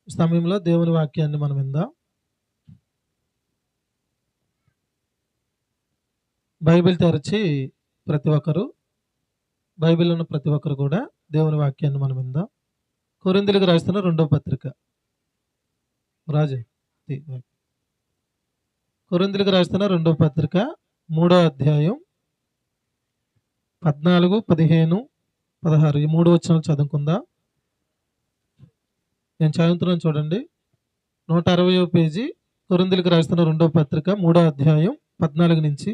సమయంలో దేవుని వాక్యాన్ని మనం విందాం. బైబిల్ తెరచి బైబిల్ ఉన్న ప్రతి ఒక్కరు కూడా దేవుని వాక్యాన్ని మనం విందాం. కొరింథీయులకు రాసిన రెండో పత్రిక. రాజే కొరింథీయులకు రాసిన రెండో పత్రిక 3వ అధ్యాయం 14, 15, 16 ఈ 3 వచనాలు చదువుకుందాం. నేను చదువుతున్నాను చూడండి. 160వ పేజీ కొరింథీయులకు రాసిన రెండో పత్రిక 3వ అధ్యాయం 14 నుంచి.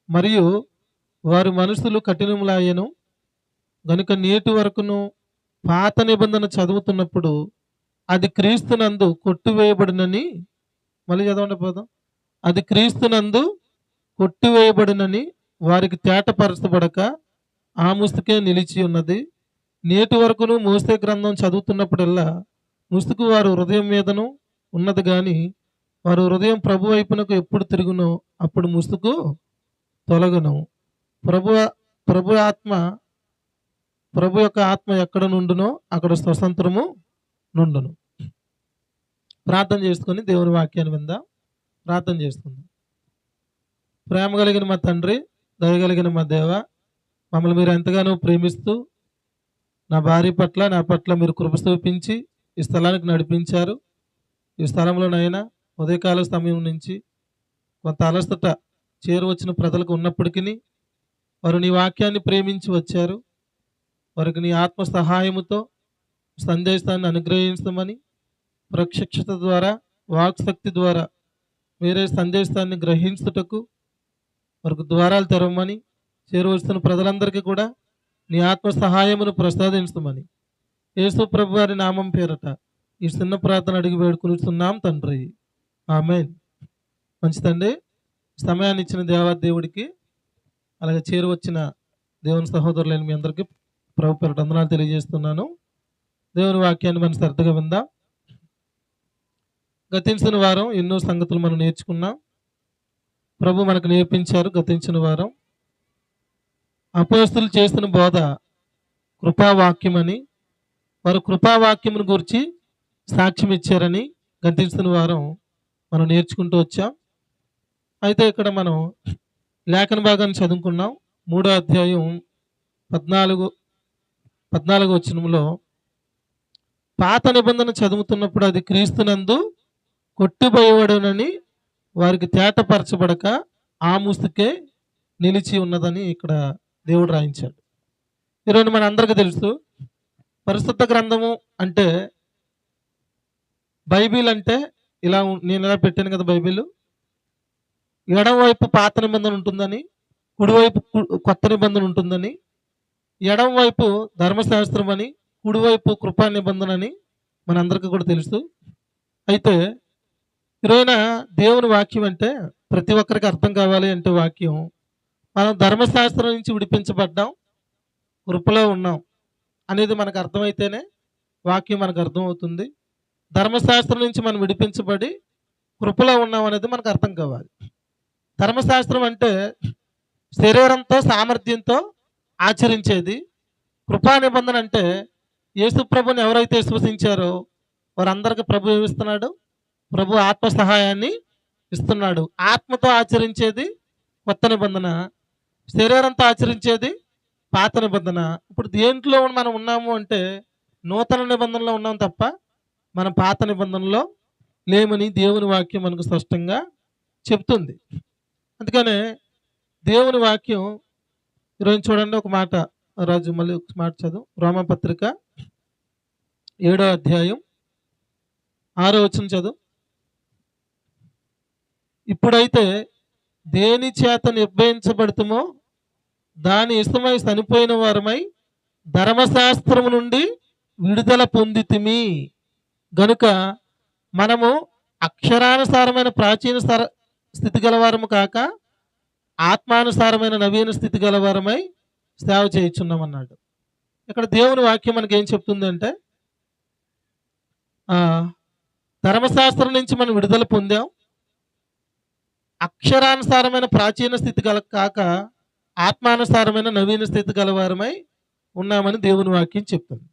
మరియు వారి మనసులు కఠినములాయెను గనుక నేటి వరకును పాత నిబంధన చదువుతున్నప్పుడు అది క్రీస్తునందు కొట్టివేయబడినని, మళ్ళీ చదవండి పోదాం. అది క్రీస్తునందు కొట్టివేయబడినని వారికి తేటపరచబడక ఆ ముసుకే నిలిచి ఉన్నది. నేటి వరకును మోసే గ్రంథం చదువుతున్నప్పుడల్లా ముసుగు వారు హృదయం మీదను ఉన్నది గాని వారు హృదయం ప్రభు వైపునకు ఎప్పుడు తిరుగునో అప్పుడు ముసుగు తొలగను. ప్రభు యొక్క ఆత్మ ఎక్కడ నుండునో అక్కడ స్వతంత్రము నుండును. ప్రార్థన చేసుకొని దేవుని వాక్యాన్ని విందాం. ప్రార్థన చేసుకుందాం. ప్రేమ కలిగిన మా తండ్రి, దయగలిగిన మా దేవ, మమ్మల్ని మీరు ఎంతగానో ప్రేమిస్తూ నా భార్య పట్ల నా పట్ల మీరు కృప చూపించి ఈ స్థలానికి నడిపించారు. ఈ స్థలంలోనైనా ఉదయకాల సమయం నుంచి కొంత అలసట చేరువచ్చిన ప్రజలకు ఉన్నప్పటికీ వారు నీ వాక్యాన్ని ప్రేమించి వచ్చారు. వారికి నీ ఆత్మ సహాయముతో సందేశాన్ని అనుగ్రహించమని, ప్రత్యక్షత ద్వారా వాక్శక్తి ద్వారా వేరే సందేశాన్ని గ్రహించుటకు వారికి ద్వారాలు తెరవమని, చేరువస్తున్న ప్రజలందరికీ కూడా నీ ఆత్మ సహాయమును ప్రసాదించమని యేసు ప్రభు వారి నామం పేరట ఈ చిన్న ప్రార్థన అడిగి వేడుకొనిస్తున్నాం తండ్రి, ఆమేన్. మంచిదండి. సమయాన్ని ఇచ్చిన దేవాదేవుడికి, అలాగే చేరువచ్చిన దేవుని సహోదరులైన మీ అందరికీ ప్రభు పేరట వందనాలు తెలియజేస్తున్నాను. దేవుని వాక్యాన్ని మనం శ్రద్ధగా విందాం. గతించిన వారం ఎన్నో సంగతులు మనం నేర్చుకున్నాం. ప్రభు మనకు నేర్పించారు. గతించిన వారం అపోస్తలులు చేసిన బోధ కృపావాక్యం అని, వారు కృపావాక్యమును గురించి సాక్ష్యం ఇచ్చారని గతించిన వారం మనం నేర్చుకుంటూ వచ్చాం. అయితే ఇక్కడ మనం లేఖన భాగాన్ని చదువుకున్నాం. 3వ అధ్యాయం 14 వచనంలో పాత నిబంధన చదువుతున్నప్పుడు అది క్రీస్తునందు కొట్టివేయబడునని వారికి తేటపరచబడక ఆ ముసుకే నిలిచి ఉన్నదని ఇక్కడ దేవుడు రాయించాడు. ఈరోజు మన అందరికీ తెలుసు, పరిశుద్ధ గ్రంథము అంటే, బైబిల్ అంటే నేను ఇలా పెట్టాను కదా. బైబిల్ ఎడమవైపు పాత నిబంధన ఉంటుందని, కుడివైపు కొత్త నిబంధన ఉంటుందని, ఎడమవైపు ధర్మశాస్త్రం అని, కుడివైపు కృపా నిబంధన అని మనందరికీ కూడా తెలుసు. అయితే ఈరోజున దేవుని వాక్యం అంటే ప్రతి ఒక్కరికి అర్థం కావాలి అంటే, వాక్యం మనం ధర్మశాస్త్రం నుంచి విడిపించబడ్డాం, కృపలో ఉన్నాం అనేది మనకు అర్థమైతేనే వాక్యం మనకు అర్థమవుతుంది. ధర్మశాస్త్రం నుంచి మనం విడిపించబడి కృపలో ఉన్నాం అనేది మనకు అర్థం కావాలి. ధర్మశాస్త్రం అంటే శరీరంతో సామర్థ్యంతో ఆచరించేది. కృపా నిబంధన అంటే యేసు ప్రభుని ఎవరైతే విశ్వసించారో వారందరికీ ప్రభు ఏమిస్తున్నాడు? ప్రభు ఆత్మ సహాయాన్ని ఇస్తున్నాడు. ఆత్మతో ఆచరించేది కొత్త నిబంధన, శరీరంతో ఆచరించేది పాత నిబంధన. ఇప్పుడు దేంట్లో మనం ఉన్నాము అంటే నూతన నిబంధనలో ఉన్నాం తప్ప మనం పాత నిబంధనలో లేమని దేవుని వాక్యం మనకు స్పష్టంగా చెప్తుంది. అందుకనే దేవుని వాక్యం ఈరోజు చూడండి, ఒక మాట రాజు మళ్ళీ ఒక మాట చదువు. రోమపత్రిక 7వ అధ్యాయం 6వ వచనం చదువు. ఇప్పుడైతే దేని చేత నిర్భయించబడుతుమో దాని ఇష్టమై చనిపోయిన వారమై ధర్మశాస్త్రము నుండి విడుదల పొందితిమి గనుక మనము అక్షరానుసారమైన ప్రాచీన స్థితి గలవారము కాక ఆత్మానుసారమైన నవీన స్థితి గలవారమై సేవ చేయుచున్నాం అన్నాడు. ఇక్కడ దేవుని వాక్యం మనకి ఏం చెప్తుంది అంటే, ధర్మశాస్త్రం నుంచి మనం విడుదల పొందాం, అక్షరానుసారమైన ప్రాచీన స్థితి కాక ఆత్మానుసారమైన నవీన స్థితి గలవారమై ఉన్నామని దేవుని వాక్యం చెప్తుంది.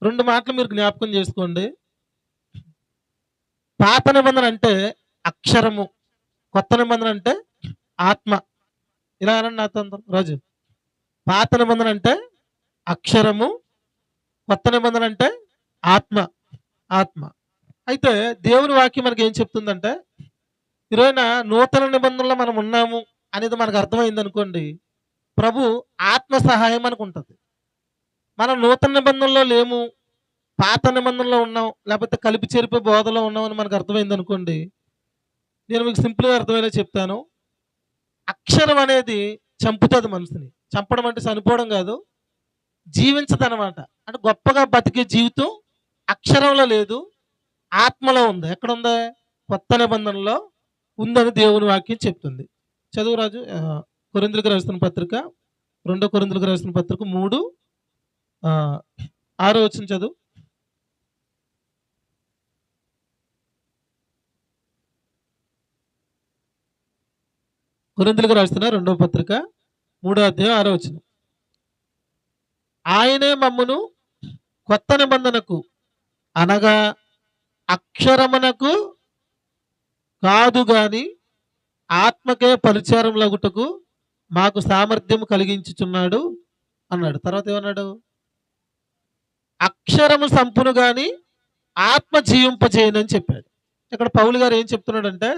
2 మాటలు మీరు జ్ఞాపకం చేసుకోండి. పాత నిబంధన అంటే అక్షరము, కొత్త నిబంధన అంటే ఆత్మ. ఇలా అనండి నాతో అందరూ రాజు. పాత నిబంధన అంటే అక్షరము, కొత్త నిబంధన అంటే ఆత్మ. ఆత్మ. అయితే దేవుని వాక్యం మనకి ఏం చెప్తుందంటే, ఈరోజున నూతన నిబంధనలో మనం ఉన్నాము అనేది మనకు అర్థమైంది అనుకోండి, ప్రభు ఆత్మ సహాయం మనకు ఉంటుంది. మనం నూతన నిబంధనలో లేము, పాత నిబంధనలో ఉన్నాం, లేకపోతే కలిపి చెరిపే బోధలో ఉన్నాం అని మనకు అర్థమైంది అనుకోండి, నేను మీకు సింపుల్గా అర్థమయ్యేలా చెప్తాను. అక్షరం అనేది చంపుతుంది మనిషిని. చంపడం అంటే చనిపోవడం కాదు, జీవించదనమాట. అంటే గొప్పగా బతికే జీవితం అక్షరంలో లేదు, ఆత్మలో ఉంది. ఎక్కడుంది? కొత్త నిబంధనలో ఉందని దేవుని వాక్యం చెప్తుంది. చదువు రాజు. కొరింథీయులకు రాసిన పత్రిక, 2 కొరింథీయులకు రాసిన పత్రిక 3 6 వచనం చదువు. కొరింథీయులకు రాసిన 2వ పత్రిక 3వ అధ్యాయం 6వ వచనం. ఆయనే మమ్మును కొత్త నిబంధనకు అనగా అక్షరమునకు కాదు గాని ఆత్మకే పరిచారం లగుటకు మాకు సామర్థ్యం కలిగించుచున్నాడు అన్నాడు. తర్వాత ఏమన్నాడు? అక్షరము సంపును గాని ఆత్మ జీవింపజేయనని చెప్పాడు. ఇక్కడ పౌలు గారు ఏం చెప్తున్నాడంటే,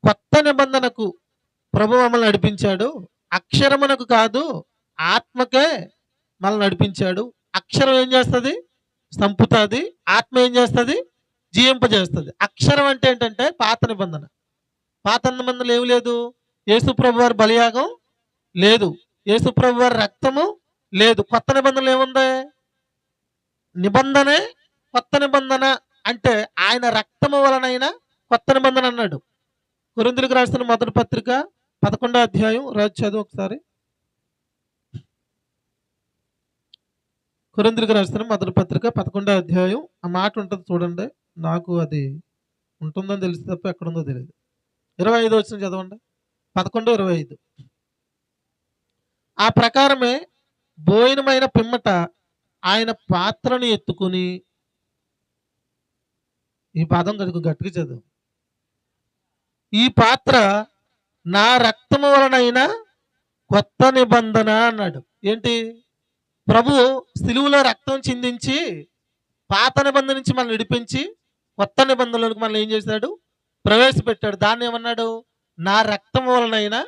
కొత్త నిబంధనకు ప్రభు మమ్మల్ని నడిపించాడు, అక్షరమునకు కాదు ఆత్మకే మనల్ని నడిపించాడు. అక్షరం ఏం చేస్తుంది? సంపుతుంది. ఆత్మ ఏం చేస్తుంది? జీవింపజేస్తుంది. అక్షరం అంటే ఏంటంటే పాత నిబంధన. పాత నిబంధనలు ఏమి లేదు? యేసు ప్రభు వారి బలియాగం లేదు, యేసు ప్రభు వారి రక్తము లేదు. కొత్త నిబంధనలు ఏముంది? నిబంధనే కొత్త నిబంధన. అంటే ఆయన రక్తము వలనైనా కొత్త నిబంధన అన్నాడు. కొరింథీయులకు రాసిన మొదటి పత్రిక 11వ అధ్యాయం రాజు చదువు ఒకసారి. కొరింథీయులకు రాసిన మొదటి పత్రిక 11వ అధ్యాయం. ఆ మాట ఉంటుంది చూడండి. నాకు అది ఉంటుందని తెలిసి తప్ప ఎక్కడుందో తెలియదు. 25 వచనం చదవండి. 11:25. ఆ ప్రకారమే భోజనమైన పిమ్మట ఆయన పాత్రను ఎత్తుకుని, ఈ పదం గట్టిగా చదువు, ఈ పాత్ర నా రక్తము వలనైనా కొత్త నిబంధన అన్నాడు. ఏంటి? ప్రభు సిలువలో రక్తం చిందించి పాత నిబంధన నుంచి మనల్ని విడిపించి కొత్త నిబంధనలోకి మనల్ని ఏం చేశాడు? ప్రవేశపెట్టాడు. దాన్ని ఏమన్నాడు? నా రక్తం వలనైనా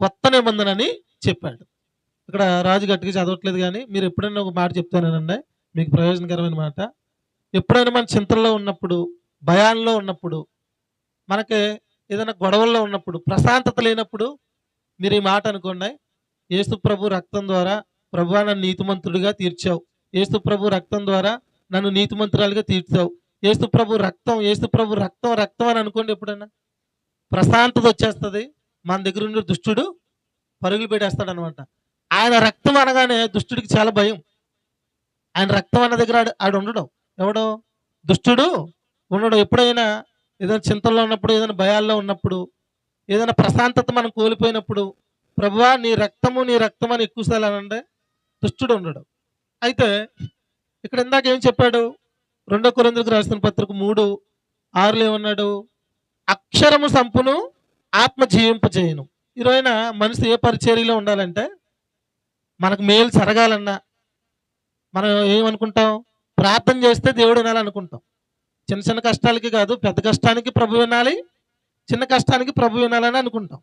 కొత్త నిబంధన అని చెప్పాడు. ఇక్కడ రాజు గట్టిగా చదవట్లేదు, కానీ మీరు ఎప్పుడైనా ఒక మాట చెప్తానండి, మీకు ప్రయోజనకరమైన మాట. ఎప్పుడైనా మన చింతల్లో ఉన్నప్పుడు, భయాల్లో ఉన్నప్పుడు, మనకి ఏదైనా గొడవల్లో ఉన్నప్పుడు, ప్రశాంతత లేనప్పుడు మీరు ఈ మాట అనుకోండి, యేసు ప్రభు రక్తం ద్వారా ప్రభువా నన్ను నీతిమంతుడిగా తీర్చావు, యేసు ప్రభు రక్తం ద్వారా నన్ను నీతిమంతురాలుగా తీర్చావు, యేసు ప్రభు రక్తం, యేసు ప్రభు రక్తం రక్తం అని అనుకోండి. ఎప్పుడైనా ప్రశాంతత వచ్చేస్తుంది. మన దగ్గర ఉండే దుష్టుడు పరుగులు పెట్టేస్తాడు అనమాట. ఆయన రక్తం అనగానే దుష్టుడికి చాలా భయం. ఆయన రక్తం అన్న దగ్గర ఆడు ఉండడం. ఎవడో దుష్టుడు ఉండడం. ఎప్పుడైనా ఏదైనా చింతల్లో ఉన్నప్పుడు, ఏదైనా భయాల్లో ఉన్నప్పుడు, ఏదైనా ప్రశాంతత మనం కోల్పోయినప్పుడు, ప్రభువా నీ రక్తము నీ రక్తం అని ఎక్కువసార్లు అనండి, దుష్టుడు ఉండడు. అయితే ఇక్కడ ఇందాక ఏం చెప్పాడు? 2 కొరింథీయులకు రాసిన పత్రిక 3:6 ఏమన్నాడు? అక్షరము సంపును ఆత్మ జీవింపజేయును. ఈరోజున మనిషి ఏ పరిచర్యలో ఉండాలంటే, మనకు మేలు జరగాలన్నా మనం ఏమనుకుంటాం? ప్రార్థన చేస్తే దేవుడు వినాలనుకుంటాం. చిన్న చిన్న కష్టాలకి కాదు, పెద్ద కష్టానికి ప్రభు వినాలి, చిన్న కష్టానికి ప్రభు వినాలని అనుకుంటాం.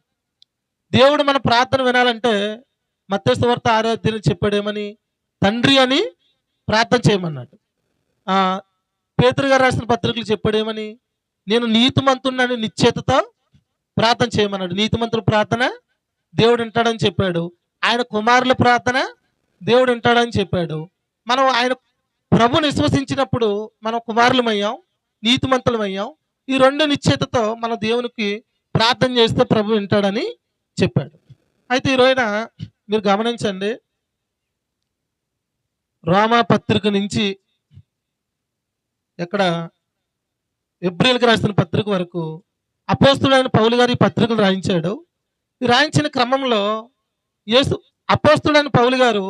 దేవుడు మన ప్రార్థన వినాలంటే మత్తయి సువార్త 6వ అధ్యాయం చెప్పాడేమని? తండ్రి అని ప్రార్థన చేయమన్నాడు. పేతురు గారు రాసిన పత్రికలు చెప్పాడేమని? నేను నీతిమంతుడిని నిశ్చేతతో ప్రార్థన చేయమన్నాడు. నీతిమంతుల ప్రార్థన దేవుడు వింటాడని చెప్పాడు. ఆయన కుమారుల ప్రార్థన దేవుడు వింటాడని చెప్పాడు. మనం ఆయన ప్రభుని విశ్వసించినప్పుడు మనం కుమారులమయ్యాం, నీతిమంతులమయ్యాం. ఈ 2 నిశ్చేతతో మన దేవునికి ప్రార్థన చేస్తే ప్రభు వింటాడని చెప్పాడు. అయితే ఈ రోజున మీరు గమనించండి, రోమా పత్రిక నుంచి ఎక్కడ ఎబ్రియల్కి రాసిన పత్రిక వరకు అపోస్తులైన పౌలు గారు ఈ పత్రికలు రాయించాడు. ఈ రాయించిన క్రమంలో యేసు అపోస్తులైన పౌలు గారు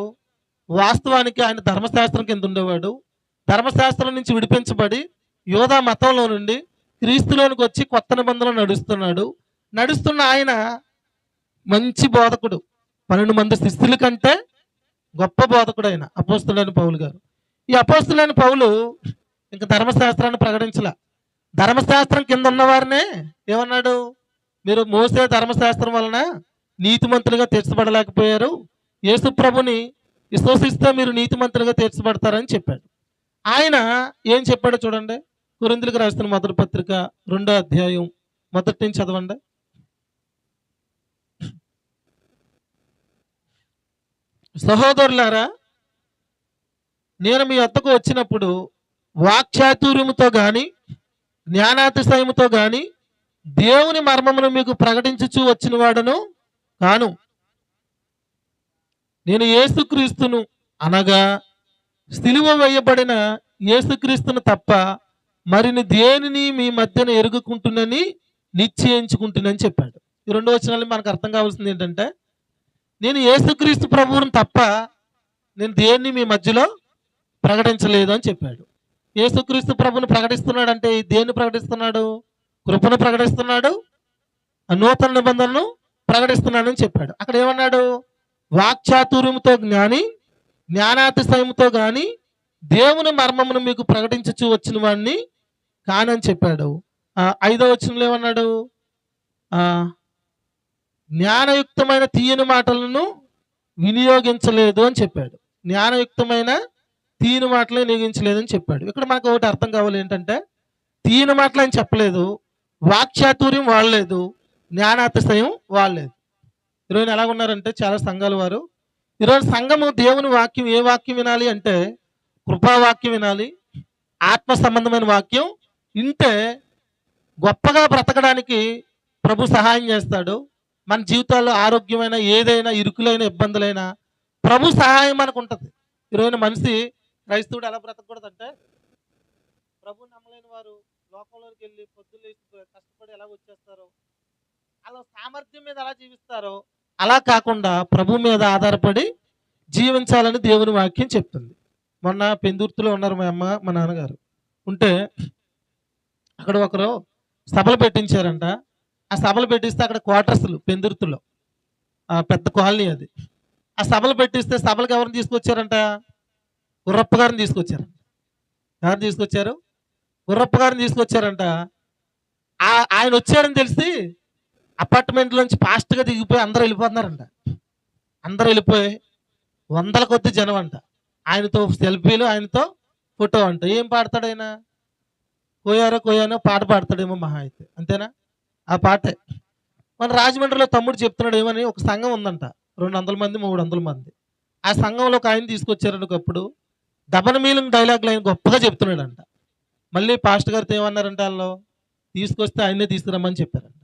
వాస్తవానికి ఆయన ధర్మశాస్త్రం కింద ఉండేవాడు. ధర్మశాస్త్రం నుంచి విడిపించబడి యోధా మతంలో నుండి క్రీస్తులోనికి వచ్చి కొత్త నిబంధనలు నడుస్తున్నాడు. నడుస్తున్న ఆయన మంచి బోధకుడు. 12 మంది శిష్యుల కంటే గొప్ప బోధకుడు ఆయన అపోస్తులైన పౌలు గారు. ఈ అపోస్తులైన పౌలు ఇంకా ధర్మశాస్త్రాన్ని ప్రకటించల. ధర్మశాస్త్రం కింద ఉన్న వారినే ఏమన్నాడు, మీరు మోసే ధర్మశాస్త్రం వలన నీతిమంతులుగా తీర్చబడలేకపోయారు, యేసు ప్రభుని విశ్వసిస్తే మీరు నీతిమంతులుగా తీర్చబడతారని చెప్పాడు. ఆయన ఏం చెప్పాడో చూడండి. కొరింథీయులకు రాసిన మొదటి పత్రిక 2వ అధ్యాయం మొదటి నుంచి చదవండి. సహోదరులారా, నేను మీ వద్దకు వచ్చినప్పుడు వాక్చాతుర్యముతో గాని జ్ఞానాతిశయముతో గాని దేవుని మర్మమును మీకు ప్రకటించుచూ వచ్చిన వాడను కాను. నేను యేసుక్రీస్తును అనగా సిలువ వేయబడిన యేసుక్రీస్తును తప్ప మరిని దేనిని మీ మధ్యన ఎరుగుకుంటున్నని నిశ్చయించుకుంటున్నని చెప్పాడు. ఈ 2 వచనాలు మనకు అర్థం కావాల్సింది ఏంటంటే, నేను యేసుక్రీస్తు ప్రభువును తప్ప నేను దేన్ని మీ మధ్యలో ప్రకటించలేదు అని చెప్పాడు. యేసుక్రీస్తు ప్రభువును ప్రకటిస్తున్నాడు అంటే దేన్ని ప్రకటిస్తున్నాడు? కృపను ప్రకటిస్తున్నాడు, నూతన నిబంధనను ప్రకటిస్తున్నాడని చెప్పాడు. అక్కడ ఏమన్నాడు? వాక్చాతుర్యముతో జ్ఞాని జ్ఞానాతిశయముతో గాని దేవుని మర్మమును మీకు ప్రకటించుచూ వచ్చిన వాడిని కానని చెప్పాడు. 5వ వచనంలో ఏమన్నాడు? జ్ఞానయుక్తమైన తీయని మాటలను వినియోగించలేదు అని చెప్పాడు. జ్ఞానయుక్తమైన తీయని మాటలు వినియోగించలేదని చెప్పాడు. ఇక్కడ మనకు ఒకటి అర్థం కావాలి ఏంటంటే, తీయని మాటలు అని చెప్పలేదు, వాక్చాతుర్యం వాడలేదు, జ్ఞానాతిశయం వాడలేదు. ఈరోజు ఎలాగున్నారంటే చాలా సంఘాల వారు, ఈరోజు సంఘము దేవుని వాక్యం ఏ వాక్యం వినాలి అంటే కృపావాక్యం వినాలి, ఆత్మ సంబంధమైన వాక్యం వింటే గొప్పగా బ్రతకడానికి ప్రభు సహాయం చేస్తాడు. మన జీవితాల్లో ఆరోగ్యమైన ఏదైనా ఇరుకులైన ఇబ్బందులైనా ప్రభు సహాయం మనకు ఉంటుంది. ఈరోజు మనిషి క్రైస్తవుడు ఎలా బ్రతకూడదంటే, ప్రభు నమ్మలేని వారు లోకంలోకి వెళ్ళి పొద్దున్న కష్టపడి ఎలా వచ్చేస్తారో, అలా సామర్థ్యం మీద ఎలా జీవిస్తారో అలా కాకుండా ప్రభు మీద ఆధారపడి జీవించాలని దేవుని వాక్యం చెప్తుంది. మొన్న పెందుర్తిలో ఉన్నారు మా అమ్మ మా నాన్నగారు ఉంటే, అక్కడ ఒకరు సభలు పెట్టించారంట. ఆ సభలు పెట్టిస్తే అక్కడ క్వార్టర్స్లు పెందుర్తిలో పెద్ద కాలనీ అది. ఆ సభలు పెట్టిస్తే సభలకు ఎవరిని తీసుకొచ్చారంట? గుర్రప్ప గారిని తీసుకొచ్చారంట. ఎవరిని తీసుకొచ్చారు? గుర్రప్ప గారిని తీసుకొచ్చారంట. ఆయన వచ్చారని తెలిసి అపార్ట్మెంట్లోంచి ఫాస్ట్గా దిగిపోయి అందరూ వెళ్ళిపోతున్నారంట. అందరూ వెళ్ళిపోయి వందల కొద్ది జనం అంట. ఆయనతో సెల్ఫీలు, ఆయనతో ఫోటో అంట. ఏం పాడతాడు ఆయన? కోయానో పాట పాడతాడేమో మహా అయితే, అంతేనా? ఆ పాటే. మన రాజమండ్రిలో తమ్ముడు చెప్తున్నాడు ఏమని, ఒక సంఘం ఉందంట, 200 మంది 300 మంది. ఆ సంఘంలో ఒక ఆయన తీసుకొచ్చారంట. ఒకప్పుడు డబల్ మీనింగ్ డైలాగులు ఆయన గొప్పగా చెప్తున్నాడంట. మళ్ళీ పాస్టర్ గారితో ఏమన్నారంట, వాళ్ళు తీసుకొస్తే ఆయనే తీసుకురమ్మని చెప్పారంట.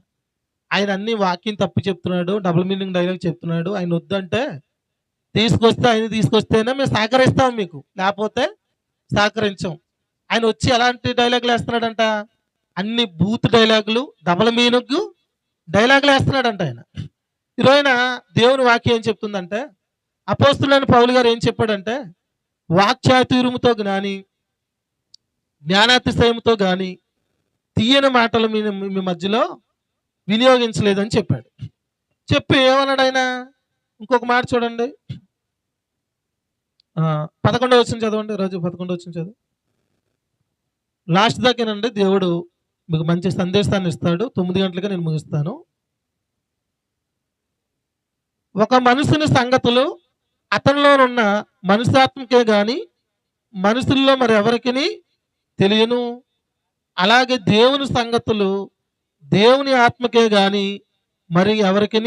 ఆయన అన్ని వాక్యం తప్పు చెప్తున్నాడు, డబుల్ మీనింగ్ డైలాగ్ చెప్తున్నాడు, ఆయన వద్దంటే తీసుకొస్తే ఆయన తీసుకొస్తేనే మేము సహకరిస్తాం మీకు, లేకపోతే సహకరించాం. ఆయన వచ్చి ఎలాంటి డైలాగులు వేస్తున్నాడంట? అన్ని బూత్ డైలాగులు, డబల్ మీనింగ్ డైలాగులు వేస్తున్నాడంట ఆయన. ఈరోజున దేవుని వాక్యం ఏం చెప్తుందంటే, అపోస్తులైన పౌలు గారు ఏం చెప్పాడంటే, వాక్చాతుర్యముతో గాని జ్ఞానాతిశయముతో గాని తీయని మాటలు మీ మధ్యలో వినియోగించలేదని చెప్పాడు. చెప్పి ఏమన్నాడు ఆయన? ఇంకొక మాట చూడండి, 11వ వచనం చదవండి. రోజు 11వ వచనం చదువు. లాస్ట్ దాకేనండి దేవుడు మీకు మంచి సందేశాన్ని ఇస్తాడు. 9 గంటలుగా నేను ముగిస్తాను. ఒక మనుషుని సంగతులు అతనిలోనున్న మనుషాత్మకే గాని మనుషుల్లో మరి ఎవరికి తెలియను. అలాగే దేవుని సంగతులు దేవుని ఆత్మకే గాని మరి ఎవరికి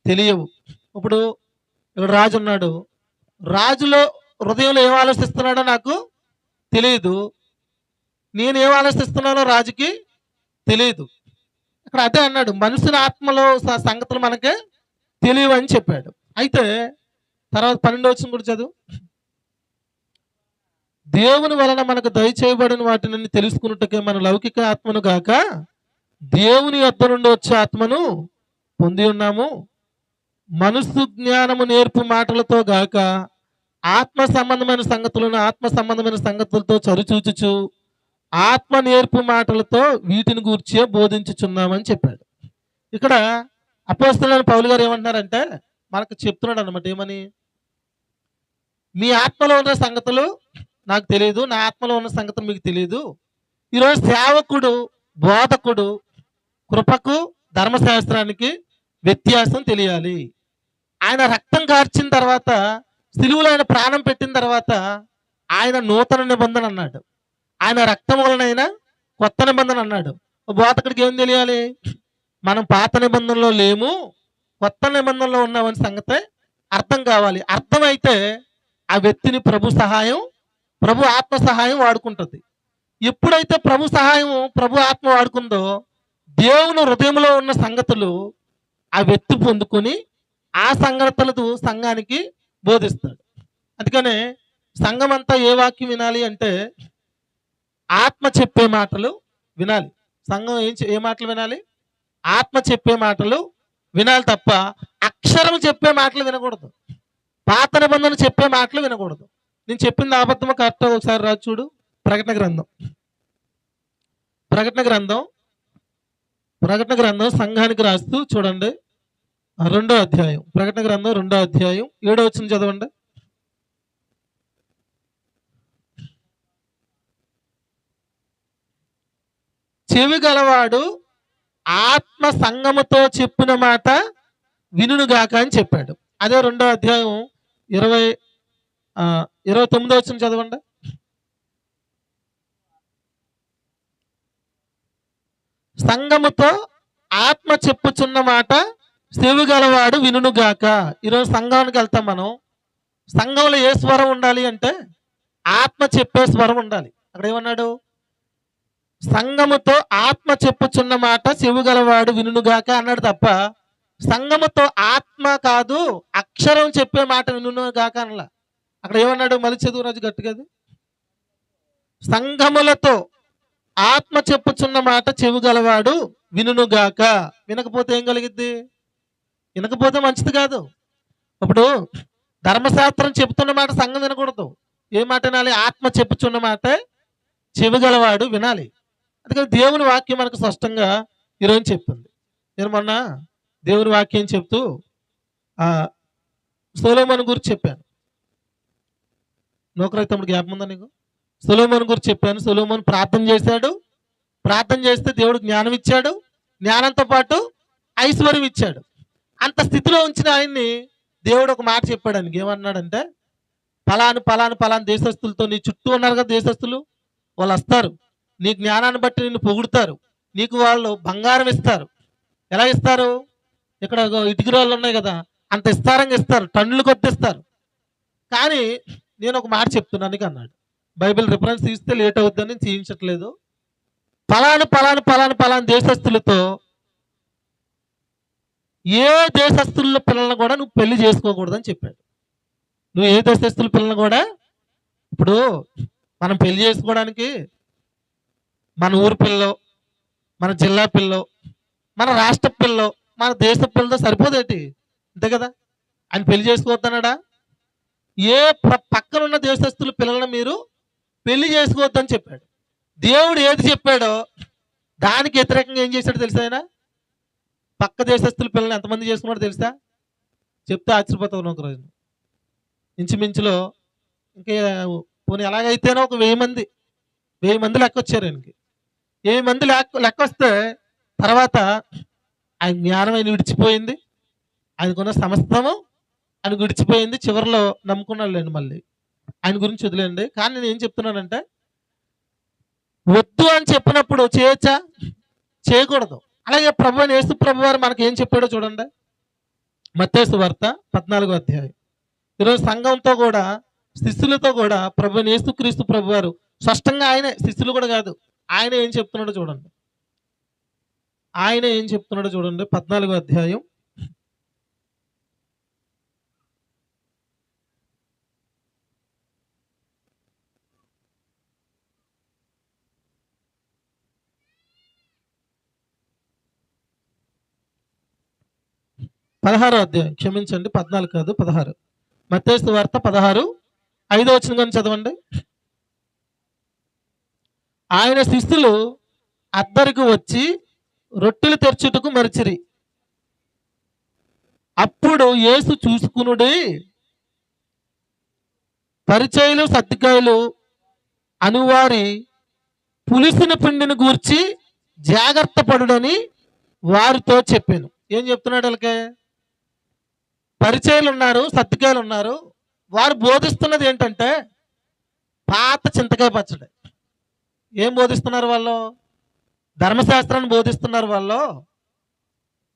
తెలియవు. ఇప్పుడు ఇక్కడ రాజు ఉన్నాడు. రాజులో హృదయంలో ఏం ఆలోచిస్తున్నాడో నాకు తెలియదు, నేనేం ఆలోచిస్తున్నానో రాజుకి తెలియదు. ఇక్కడ అదే అన్నాడు, మనుషుల ఆత్మలో సంగతులు మనకే తెలియవు అని చెప్పాడు. అయితే తర్వాత 12వ వచనం కూడా చదువు. దేవుని వలన మనకు దయచేయబడిన వాటిని తెలుసుకున్నట్టుకే మన లౌకిక ఆత్మను గాక దేవుని యొద్ద నుండి వచ్చే ఆత్మను పొంది ఉన్నాము. మనస్సు జ్ఞానము నేర్పు మాటలతో గాక ఆత్మ సంబంధమైన సంగతులను ఆత్మ సంబంధమైన సంగతులతో చరిచూచుచు ఆత్మ నేర్పు మాటలతో వీటిని గూర్చే బోధించుచున్నామని చెప్పాడు. ఇక్కడ అపోస్తలుడైన పౌలు గారు ఏమంటున్నారంటే మనకు చెప్తున్నాడు అనమాట. ఏమని? మీ ఆత్మలో ఉన్న సంగతులు నాకు తెలియదు, నా ఆత్మలో ఉన్న సంగతులు మీకు తెలియదు. ఈరోజు సేవకుడు, బోధకుడు కృపకు ధర్మశాస్త్రానికి వ్యత్యాసం తెలియాలి. ఆయన రక్తం కార్చిన తర్వాత, సిలువలో ఆయన ప్రాణం పెట్టిన తర్వాత ఆయన నూతన నిబంధన అన్నాడు. ఆయన రక్తం వలనైనా కొత్త నిబంధన అన్నాడు. బోధకుడికి ఏం తెలియాలి? మనం పాత నిబంధనలో లేము, కొత్త నిబంధనలో ఉన్నామని సంగతే అర్థం కావాలి. అర్థమైతే ఆ వ్యక్తిని ప్రభు సహాయం, ప్రభు ఆత్మ సహాయం వాడుకుంటుంది. ఎప్పుడైతే ప్రభు సహాయం, ప్రభు ఆత్మ వాడుకుందో దేవుని హృదయంలో ఉన్న సంగతులు ఆ వ్యక్తి పొందుకొని ఆ సంగతులు సంఘానికి బోధిస్తాడు. అందుకనే సంఘం అంతా ఏ వాక్యం వినాలి అంటే ఆత్మ చెప్పే మాటలు వినాలి. సంఘం ఏ మాటలు వినాలి? ఆత్మ చెప్పే మాటలు వినాలి తప్ప అక్షరం చెప్పే మాటలు వినకూడదు. పాత నిబంధన చెప్పే మాటలు వినకూడదు. నేను చెప్పింది అబద్ధమో కరెక్ట్ ఒకసారి రాజు చూడు. ప్రకటన గ్రంథం, ప్రకటన గ్రంథం, ప్రకటన గ్రంథం సంఘానికి రాస్తూ చూడండి. 2వ అధ్యాయం, ప్రకటన గ్రంథం 2వ అధ్యాయం 7వ వచనం చదవండి. చెవి గలవాడు ఆత్మ సంఘముతో చెప్పిన మాట వినుగాక అని చెప్పాడు. అదే 2వ అధ్యాయం 29వ వచనం చదవండి. సంఘముతో ఆత్మ చెప్పుచున్న మాట చెవి గలవాడు వినుగాక. ఈరోజు సంఘానికి వెళ్తాం మనం. సంఘంలో ఏ స్వరం ఉండాలి అంటే ఆత్మ చెప్పే స్వరం ఉండాలి. అక్కడ ఏమన్నాడు? సంఘముతో ఆత్మ చెప్పుచున్న మాట చెవి గలవాడు వినుగాక అన్నాడు తప్ప సంఘముతో ఆత్మ కాదు, అక్షరం చెప్పే మాట వినుగాక అనలా. అక్కడ ఏమన్నాడు? మళ్ళీ చదువు రాజు గట్టిగా. సంఘములతో ఆత్మ చెప్పుచున్న మాట చెవి గలవాడు వినుగాక. వినకపోతే ఏం కలిగిద్ది? వినకపోతే మంచిది కాదు. ఇప్పుడు ధర్మశాస్త్రం చెబుతున్న మాట సంఘం వినకూడదు. ఏ మాట వినాలి? ఆత్మ చెప్పుచున్న మాట చెవి గలవాడు వినాలి. అందుకని దేవుని వాక్యం మనకు స్పష్టంగా ఈరోజు చెప్తుంది. నేను మొన్న దేవుని వాక్యం చెప్తూ సొలొమోను గురించి చెప్పాను. నోకరాయి తమ్ముడు జ్ఞాపకం ఉందా నీకు? సొలొమోను గురించి చెప్పాను. సొలొమోను ప్రార్థన చేశాడు. ప్రార్థన చేస్తే దేవుడు జ్ఞానం ఇచ్చాడు. జ్ఞానంతో పాటు ఐశ్వర్యం ఇచ్చాడు. అంత స్థితిలో ఉంచిన ఆయన్ని దేవుడు ఒక మాట చెప్పాడు. ఆయనకి ఏమన్నాడంటే, పలాను పలాను పలాను దేశస్తులతో, నీ చుట్టూ ఉన్నారు కదా దేశస్తులు, వాళ్ళు వస్తారు, నీ జ్ఞానాన్ని బట్టి నిన్ను పొగుడుతారు, నీకు వాళ్ళు బంగారం ఇస్తారు. ఎలా ఇస్తారు? ఇక్కడ ఇటుకరాళ్ళు ఉన్నాయి కదా, అంత విస్తారంగా ఇస్తారు, టన్నులు కొద్దిస్తారు. కానీ నేను ఒక మాట చెప్తున్నాను అన్నాడు. బైబిల్ రిఫరెన్స్ తీస్తే లేట్ అవుతుందని చేయించట్లేదు. పలాను పలాను పలాను పలాను దేశస్తులతో, ఏ దేశస్తుల పిల్లలను కూడా నువ్వు పెళ్లి చేసుకోకూడదని చెప్పాడు. నువ్వు ఏ దేశస్తుల పిల్లలను కూడా, ఇప్పుడు మనం పెళ్లి చేసుకోవడానికి మన ఊరు పిల్లో, మన జిల్లా పిల్లో, మన రాష్ట్ర పిల్లో, మన దేశ పిల్లతో సరిపోదేటి? అంతే కదా. ఆయన పెళ్లి చేసుకోవద్దన్నాడా? ఏ పక్కన ఉన్న దేశస్తుల పిల్లలను మీరు పెళ్లి చేసుకోవద్దని చెప్పాడు. దేవుడు ఏది చెప్పాడో దానికి వ్యతిరేకంగా ఏం చేశాడు తెలుసా? ఆయన పక్క దేశస్తుల పిల్లల్ని ఎంతమంది చేసుకున్నాడో తెలుసా? చెప్తే ఆశ్చర్యపోతావు. ఒక రోజు ఇంచుమించులో ఇంకా పోనీ ఎలాగైతేనో ఒక 1000 మంది లెక్క వచ్చారు ఆయనకి. 1000 మంది లెక్క వస్తే తర్వాత ఆయన జ్ఞానం ఆయన విడిచిపోయింది, ఆయనకున్న సమస్తము ఆయన విడిచిపోయింది. చివరిలో నమ్ముకున్నాడులేండి. మళ్ళీ ఆయన గురించి వదిలేండి. కానీ నేను ఏం చెప్తున్నానంటే, వద్దు అని చెప్పినప్పుడు చేయొచ్చా? చేయకూడదు. అలాగే ప్రభు యేసు ప్రభు వారు మనకి ఏం చెప్పాడో చూడండి. మత్తయి సువార్త 14వ అధ్యాయం. ఈరోజు సంఘంతో కూడా, శిష్యులతో కూడా ప్రభు యేసుక్రీస్తు ప్రభు వారు స్పష్టంగా, ఆయనే, శిష్యులు కూడా కాదు, ఆయన ఏం చెప్తున్నాడో చూడండి. ఆయన ఏం చెప్తున్నాడో చూడండి. 14వ అధ్యాయం 16వ అధ్యాయం, క్షమించండి 14 కాదు 16. మత్తయి సువార్త 16 5వ వచనం కానీ చదవండి. ఆయన శిష్యులు అద్దరికి వచ్చి రొట్టెలు తెరచుటకు మరిచిరి. అప్పుడు యేసు చూసుకునుడి, పరిచయులు సద్దుకాయలు అనువారి పులిసిన పిండిని గూర్చి జాగ్రత్త పడుడని వారితో చెప్పాను. ఏం చెప్తున్నాడు వాళ్ళకి? పరిచయులు ఉన్నారు, సద్దుకాయలు ఉన్నారు. వారు బోధిస్తున్నది ఏంటంటే పాత చింతకాయ పచ్చడి. ఏం బోధిస్తున్నారు వాళ్ళు? ధర్మశాస్త్రాన్ని బోధిస్తున్నారు వాళ్ళు.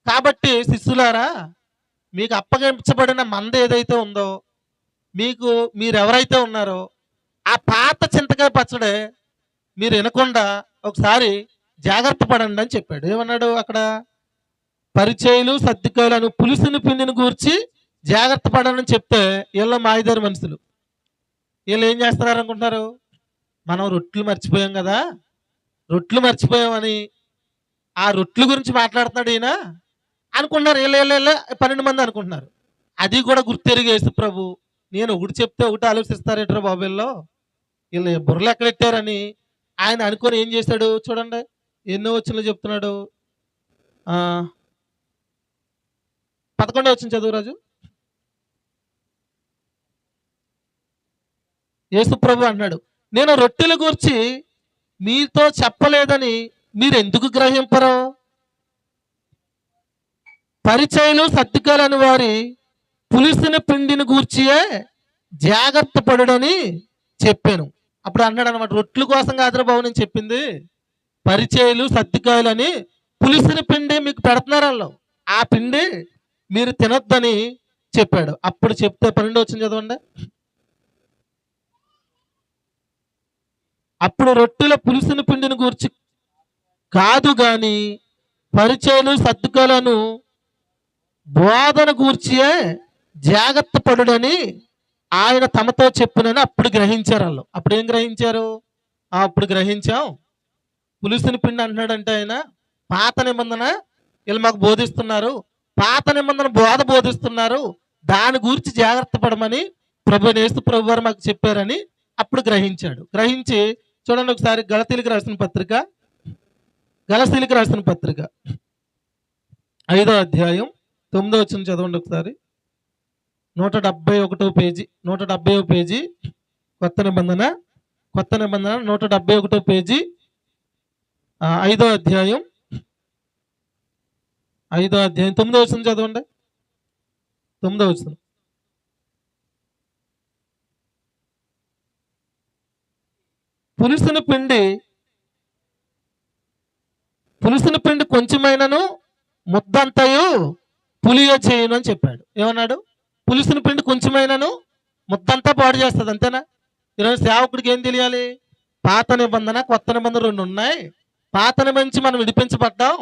కాబట్టి శిష్యులారా, మీకు అప్పగించబడిన మంద ఏదైతే ఉందో, మీరెవరైతే ఉన్నారో ఆ పాత చింతకాయ పచ్చడి మీరు వినకుండా ఒకసారి జాగ్రత్త పడండి అని చెప్పాడు. ఏమన్నాడు అక్కడ? పరిచయులు సద్దుకాయలను పులిసిన పిండిని గూర్చి జాగ్రత్త పడని చెప్తే వీళ్ళ మాయదారి మనుషులు వీళ్ళు ఏం చేస్తున్నారు అనుకుంటున్నారు? మనం రొట్లు మర్చిపోయాం కదా, రొట్లు మర్చిపోయామని ఆ రొట్లు గురించి మాట్లాడుతున్నాడు ఈయన అనుకుంటున్నారు. వీళ్ళ 12 మంది అనుకుంటున్నారు. అది కూడా గుర్తెరిగి యేసు ప్రభు, నేను ఒకటి చెప్తే ఒకటి ఆలోచిస్తారేట్రా బాబుల్లో, వీళ్ళు బుర్రలు ఎక్కడెట్టారని ఆయన అనుకొని ఏం చేశాడు చూడండి. ఎన్నో వచనాలు చెప్తున్నాడు. 11వ వచనం చదువు రాజు. యేసు ప్రభు అన్నాడు, నేను రొట్టెల గురించి మీతో చెప్పలేదని మీరు ఎందుకు గ్రహింపరు? పరిచయులు సద్దుకాయలని వారి పులిసిన పిండిని గూర్చియే జాగ్రత్త పడుడని చెప్పాను. అప్పుడు అన్నాడు అనమాట, రొట్టెల కోసం కాదురా బాబు నేను చెప్పింది, పరిచయులు సద్దుకాయలని పులిసిన పిండి మీకు పెడుతున్నారు వాళ్ళు, ఆ పిండి మీరు తినొద్దని చెప్పాడు. అప్పుడు చెప్తే 12వ వచనం చదవండి. అప్పుడు రొట్టెల పులిసిన పిండిని గూర్చి కాదు గాని పరిచయులు సద్దుకాయలను బోధన గూర్చియే జాగ్రత్త పడుడని ఆయన తమతో చెప్పునని అప్పుడు గ్రహించారు వాళ్ళు. అప్పుడు ఏం గ్రహించారు? అప్పుడు గ్రహించాం, పులిసిన పిండి అంటున్నాడంటే ఆయన పాత నిబంధన వీళ్ళు మాకు బోధిస్తున్నారు, పాత నిబంధన బోధిస్తున్నారు, దాని గురించి జాగ్రత్త పడమని యేసు ప్రభు వారు మాకు చెప్పారని అప్పుడు గ్రహించాడు. గ్రహించి చూడండి ఒకసారి గలతీలకు రాసిన పత్రిక 5వ అధ్యాయం 9వ వచనం చదవండి ఒకసారి. 171వ పేజీ, 170వ పేజీ, కొత్త నిబంధన 171వ పేజీ, 5వ అధ్యాయం 9వ వచనం చదవండి. 9వ వచనం. పులిసిన పిండి కొంచెమైనను ముద్దంతయు పులియ చేయను అని చెప్పాడు. ఏమన్నాడు? పులిసిన పిండి కొంచెమైనను ముద్దంతా పాడు చేస్తుంది, అంతేనా? ఈరోజు సేవకుడికి ఏం తెలియాలి? పాత నిబంధన కొత్త నిబంధన 2 ఉన్నాయి. పాత నిబంధన మనం విడిపించబడ్డాం,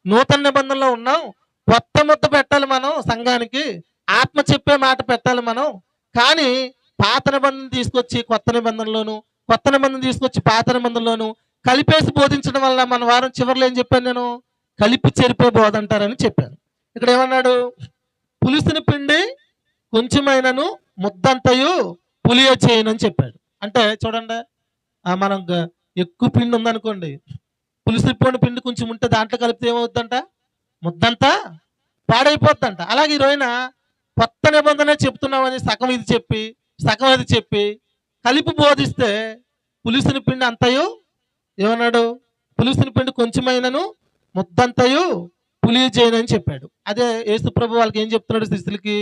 నూతన నిబంధనలో ఉన్నాం. కొత్త ముద్ద పెట్టాలి మనం సంఘానికి, ఆత్మ చెప్పే మాట పెట్టాలి మనం. కానీ పాత నిబంధన తీసుకొచ్చి కొత్త నిబంధనలోను, కొత్త నిబంధన తీసుకొచ్చి పాత నిబంధనలోను కలిపేసి బోధించడం వల్ల మన వారం చివరిలో ఏం చెప్పాను నేను? కలిపి చెరిపే బోధ అంటారని చెప్పాను. ఇక్కడ ఏమన్నాడు? పులిసిన పిండి కొంచెమైనను ముద్దంతయు పులియ చేయను అని చెప్పాడు. అంటే చూడండి, మనం ఎక్కువ పిండి ఉందనుకోండి, పులిసిన పిండి కొంచెం ఉంటే దాంట్లో కలిపితే ఏమవుద్దంట? ముద్దంతా పాడైపోద్దంట. అలాగే ఈ రోజున కొత్త నిబంధన చెప్తున్నామని సగం ఇది చెప్పి సగం అది చెప్పి కలిపి బోధిస్తే పులిసిన పిండి అంతయు ఏమన్నాడు? పులిసిన పిండి కొంచెమైనను ముద్దంతయు పులియ చేయను అని చెప్పాడు. అదే యేసు ప్రభు వాళ్ళకి ఏం చెప్తున్నాడు? శిష్యులకి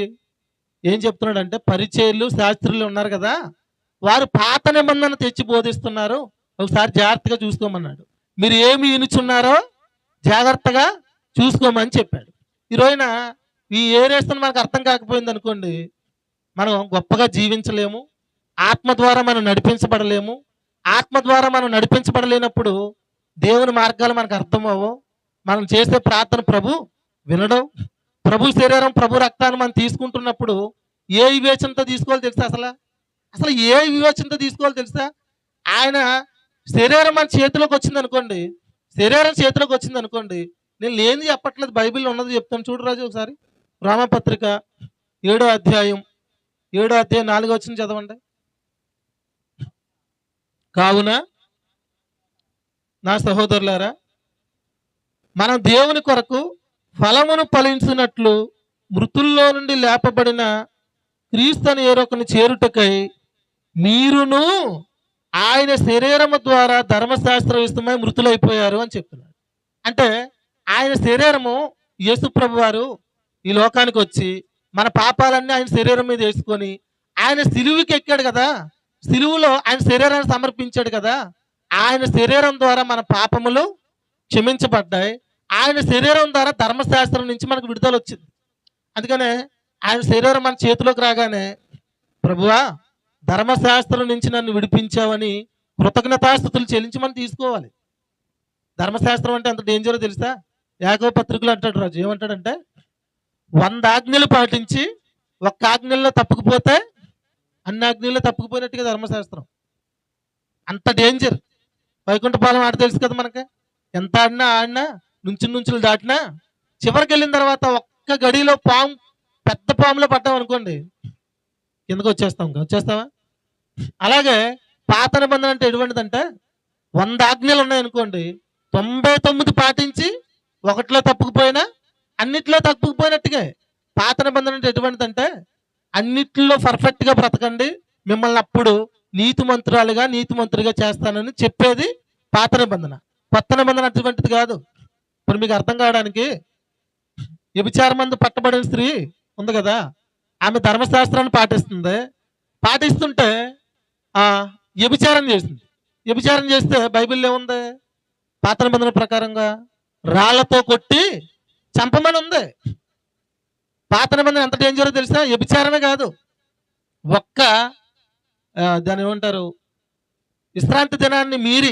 ఏం చెప్తున్నాడు అంటే, పరిచయులు శాస్త్రులు ఉన్నారు కదా, వారు పాత నిబంధన తెచ్చి బోధిస్తున్నారు, ఒకసారి జాగ్రత్తగా చూసుకోమన్నాడు. మీరు ఏమి వినుచున్నారో జాగ్రత్తగా చూసుకోమని చెప్పాడు. ఈ రోజున ఈ ఏరేస్తున్న మనకు అర్థం కాకపోయింది అనుకోండి, మనం గొప్పగా జీవించలేము, ఆత్మ ద్వారా మనం నడిపించబడలేము. ఆత్మ ద్వారా మనం నడిపించబడలేనప్పుడు దేవుని మార్గాలు మనకు అర్థం అవ్వవు. మనం చేసే ప్రార్థన ప్రభు వినడం. ప్రభు శరీరం ప్రభు రక్తాన్ని మనం తీసుకుంటున్నప్పుడు ఏ వివేచనతో తీసుకోవాలో తెలుసా? అసలు ఏ వివేచనతో తీసుకోవాలో తెలుసా? ఆయన శరీరం మన చేతిలోకి వచ్చింది అనుకోండి, నేను లేని చెప్పట్లేదు, బైబిల్లో ఉన్నది చెప్తాను. చూడు రాజు ఒకసారి రామపత్రిక 7వ అధ్యాయం 4వ వచనం చదవండి. కావున నా సహోదరులారా, మనం దేవుని కొరకు ఫలమును ఫలించినట్లు మృతుల్లో నుండి లేపబడిన క్రీస్తు అని ఏరొకని చేరుటకై మీరును ఆయన శరీరము ద్వారా ధర్మశాస్త్ర విషయమై మృతులైపోయారు అని చెప్తున్నాడు. అంటే ఆయన శరీరము, యేసుప్రభు వారు ఈ లోకానికి వచ్చి మన పాపాలన్నీ ఆయన శరీరం మీద వేసుకొని ఆయన సిలువుకి ఎక్కాడు కదా, సిలువులో ఆయన శరీరాన్ని సమర్పించాడు కదా, ఆయన శరీరం ద్వారా మన పాపములు క్షమించబడ్డాయి. ఆయన శరీరం ద్వారా ధర్మశాస్త్రం నుంచి మనకు విడుదల వచ్చింది. అందుకనే ఆయన శరీరం మన చేతిలోకి రాగానే, ప్రభువా ధర్మశాస్త్రం నుంచి నన్ను విడిపించావని కృతజ్ఞతాస్తుతులు చెల్లించి మనం తీసుకోవాలి. ధర్మశాస్త్రం అంటే అంత డేంజరో తెలుసా? యాకోబు పత్రికలు అంటాడు రాజు, ఏమంటాడంటే 100 ఆజ్ఞలు పాటించి ఒక్క ఆజ్ఞల్లో తప్పుకుపోతే అన్ని ఆజ్ఞల్లో తప్పుకుపోయినట్టుగా ధర్మశాస్త్రం. అంత డేంజర్. వైకుంఠపాలెం ఆడ తెలుసు కదా మనకి, ఎంత ఆడినా నుంచులు దాటినా చివరికి వెళ్ళిన తర్వాత ఒక్క గడిలో పాము, పెద్ద పాములో పడ్డాం అనుకోండి, కిందకు వచ్చేస్తావా? అలాగే పాత నిబంధన అంటే ఎటువంటిదంటే 100 ఆజ్ఞలు ఉన్నాయనుకోండి, 99 పాటించి ఒకటిలో తప్పుకుపోయినా అన్నిట్లో తప్పుకుపోయినట్టుగా. పాత నిబంధన అంటే ఎటువంటిదంటే అన్నిట్లో పర్ఫెక్ట్గా బ్రతకండి, మిమ్మల్ని అప్పుడు నీతిమంతుడిగా చేస్తానని చెప్పేది పాత నిబంధన. కొత్త నిబంధన అటువంటిది కాదు. ఇప్పుడు మీకు అర్థం కావడానికి, వ్యభిచారమందు పట్టబడిన స్త్రీ ఉంది కదా, ఆమె ధర్మశాస్త్రాన్ని పాటిస్తుంటే వ్యభిచారం చేసింది. వ్యభిచారం చేస్తే బైబిల్లో ఏముంది? పాత నిబంధన ప్రకారంగా రాళ్లతో కొట్టి చంపమని ఉంది. పాత నిబంధన ఎంత డేంజరో తెలుసా? వ్యభిచారమే కాదు, దాన్ని ఏమంటారు, విశ్రాంతి దినాన్ని మీరి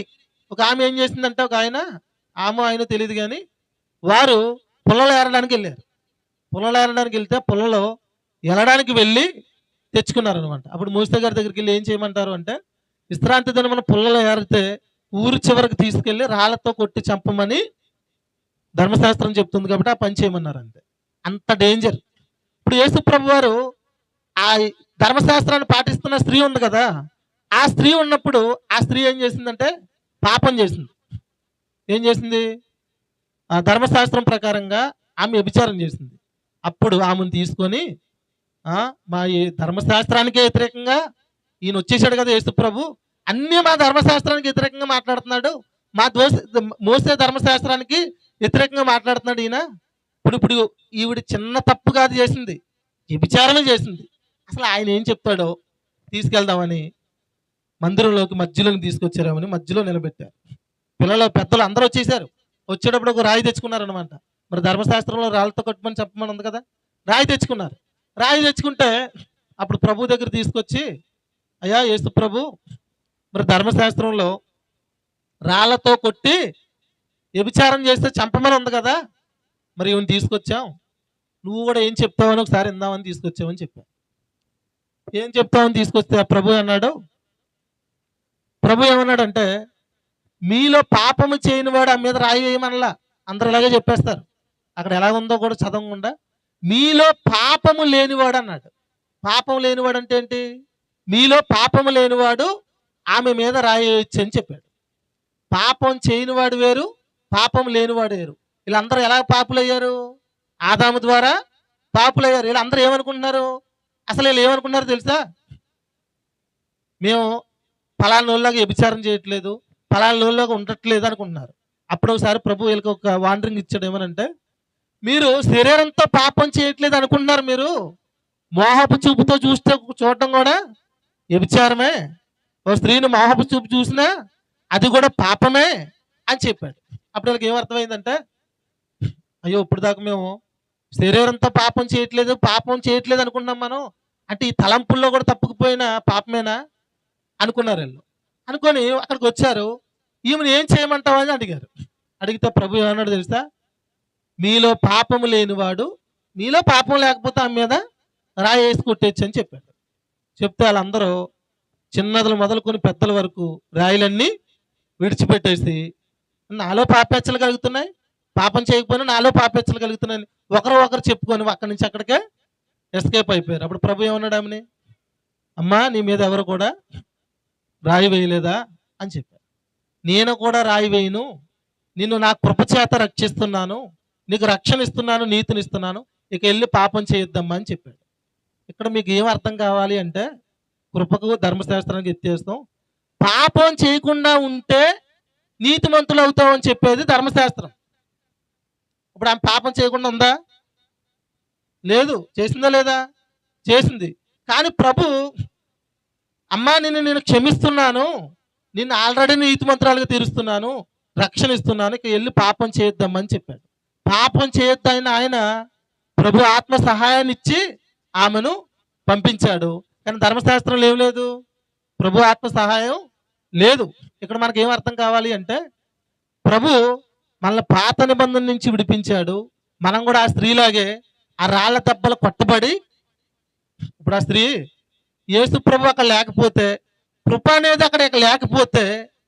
ఒక ఆమె ఏం చేసిందంటే, ఒక ఆయన తెలియదు కానీ వారు పుల్లలు ఏరడానికి వెళ్ళారు. పుల్లలు ఏరడానికి వెళ్తే పుల్లలో ఎలడానికి వెళ్ళి తెచ్చుకున్నారనమాట. అప్పుడు మోసే గారి దగ్గరికి వెళ్ళి ఏం చేయమంటారు అంటే, విశ్రాంతి దినమున పుల్లలో ఏరితే ఊరి చివరికి తీసుకెళ్ళి రాళ్లతో కొట్టి చంపమని ధర్మశాస్త్రం చెప్తుంది కాబట్టి ఆ పని చేయమన్నారు. అంతే, అంత డేంజర్. ఇప్పుడు యేసుప్రభు వారు ఆ ధర్మశాస్త్రాన్ని పాటిస్తున్న స్త్రీ ఉంది కదా, ఆ స్త్రీ ఉన్నప్పుడు ఆ స్త్రీ ఏం చేసిందంటే పాపం చేసింది. ఏం చేసింది? ఆ ధర్మశాస్త్రం ప్రకారంగా ఆమె వ్యభిచారం చేసింది. అప్పుడు ఆమెను తీసుకొని మా ఈ ధర్మశాస్త్రానికే వ్యతిరేకంగా ఈయన వచ్చేసాడు కదా యేసుప్రభు, అన్నీ మా ధర్మశాస్త్రానికి వ్యతిరేకంగా మాట్లాడుతున్నాడు, మా మోసే ధర్మశాస్త్రానికి వ్యతిరేకంగా మాట్లాడుతున్నాడు ఈయన. ఇప్పుడు ఈవిడ చిన్న తప్పు కాదు చేసింది, వ్యభిచారమే చేసింది. అసలు ఆయన ఏం చెప్తాడో తీసుకెళ్దామని మందిరంలోకి మధ్యలోకి తీసుకొచ్చారేమని మధ్యలో నిలబెట్టారు. పిల్లలు పెద్దలు అందరూ వచ్చేసారు. వచ్చేటప్పుడు ఒక రాయి తెచ్చుకున్నారనమాట. మరి ధర్మశాస్త్రంలో రాళ్ళతో కొట్టమని చెప్పమని ఉంది కదా, రాయి తెచ్చుకున్నారు. రాయి తెచ్చుకుంటే అప్పుడు ప్రభు దగ్గర తీసుకొచ్చి, అయ్యా యేసు ప్రభు, మరి ధర్మశాస్త్రంలో రాళ్లతో కొట్టి వ్యభిచారం చేస్తే చంపమని ఉంది కదా, మరి ఇవన్నీ తీసుకొచ్చాం, నువ్వు కూడా ఏం చెప్తావని ఒకసారి ఇందామని తీసుకొచ్చావని చెప్పావు. ఏం చెప్తావని తీసుకొస్తే ప్రభు ఏమన్నాడంటే, మీలో పాపము చేయని వాడు ఆ మీద రాయి వేయమనలా. అందరు ఇలాగే చెప్పేస్తారు. అక్కడ ఎలా ఉందో కూడా చదవకుండా మీలో పాపము లేనివాడు అన్నాడు. పాపం లేనివాడు అంటే ఏంటి? మీలో పాపము లేనివాడు ఆమె మీద రాయి వేయచ్చు అని చెప్పాడు. పాపం చేయనివాడు వేరు, పాపం లేనివాడు వేరు. వీళ్ళందరూ ఎలా పాపులయ్యారు? ఆదాము ద్వారా పాపులయ్యారు. వీళ్ళందరూ ఏమనుకుంటున్నారు? అసలు వీళ్ళు ఏమనుకుంటున్నారు తెలుసా? మేము ఫలానా నోళ్ళగా వ్యభిచారం చేయట్లేదు, ఫలానా నోళ్ళగా ఉండట్లేదు అనుకుంటున్నారు. అప్పుడు ఒకసారి ప్రభు వీళ్ళకి ఒక వాండరింగ్ ఇచ్చాడు. ఏమనంటే, మీరు శరీరంతో పాపం చేయట్లేదు అనుకుంటున్నారు, మీరు మోహపు చూపుతో చూడటం కూడా వ్యభిచారమే. ఓ స్త్రీని మోహపు చూపు చూసినా అది కూడా పాపమే అని చెప్పాడు. అప్పుడు వీళ్ళకి ఏమర్థమైందంటే, అయ్యో ఇప్పుడు దాకా మేము శరీరంతో పాపం చేయట్లేదు అనుకున్నాం మనం, అంటే ఈ తలంపుల్లో కూడా తప్పుకుపోయిన పాపమేనా అనుకున్నారు వీళ్ళు. అనుకొని అక్కడికి వచ్చారు. ఈమెను ఏం చేయమంటావు అని అడిగారు. అడిగితే ప్రభు ఏమన్నాడు తెలుసా? మీలో పాపము లేనివాడు, మీలో పాపం లేకపోతే ఆమె మీద రాయి వేసి కొట్టేచ్చు అని చెప్పాడు. చెప్తే వాళ్ళందరూ చిన్నదలు మొదలుకొని పెద్దల వరకు రాయిలన్నీ విడిచిపెట్టేసి, నాలో పాపేచ్చలు కలుగుతున్నాయి, పాపం చేయకపోయినా నాలో పాపేచ్చలు కలుగుతున్నాయని ఒకరు చెప్పుకొని అక్కడి నుంచి అక్కడికే ఎస్కేప్ అయిపోయారు. అప్పుడు ప్రభు ఏమన్నాడు ఆమెని, అమ్మా నీ మీద ఎవరు కూడా రాయి వేయలేదా అని చెప్పారు. నేను కూడా రాయి వేయను, నిన్ను నా కృప చేత రక్షిస్తున్నాను, నీకు రక్షణ ఇస్తున్నాను, నీతిని ఇస్తున్నాను, ఇక వెళ్ళి పాపం చేయొద్దమ్మా అని చెప్పాడు. ఇక్కడ మీకు ఏం అర్థం కావాలి అంటే కృపకు ధర్మశాస్త్రానికి ఎత్తేస్తాం, పాపం చేయకుండా ఉంటే నీతిమంతులు అవుతావు అని చెప్పేది ధర్మశాస్త్రం. ఇప్పుడు ఆమె పాపం చేయకుండా ఉందా? లేదు. చేసిందా లేదా? చేసింది. కానీ ప్రభు, అమ్మా నేను క్షమిస్తున్నాను, నిన్ను ఆల్రెడీ నీతిమంతురాలుగా తీరుస్తున్నాను, రక్షణ ఇస్తున్నాను, ఇక వెళ్ళి పాపం చేయొద్దమ్మని చెప్పాడు. పాపం చేయొద్దని ఆయన ప్రభు ఆత్మ సహాయాన్ని ఇచ్చి ఆమెను పంపించాడు. కానీ ధర్మశాస్త్రంలో ఏం లేదు, ప్రభు ఆత్మ సహాయం లేదు. ఇక్కడ మనకి ఏం అర్థం కావాలి అంటే ప్రభు మనల్ని పాత నిబంధన నుంచి విడిపించాడు. మనం కూడా ఆ స్త్రీలాగే ఆ రాళ్ల దెబ్బలు కొట్టబడి, ఇప్పుడు ఆ స్త్రీ యేసు ప్రభు అక్కడ లేకపోతే, కృప అనేది అక్కడ లేకపోతే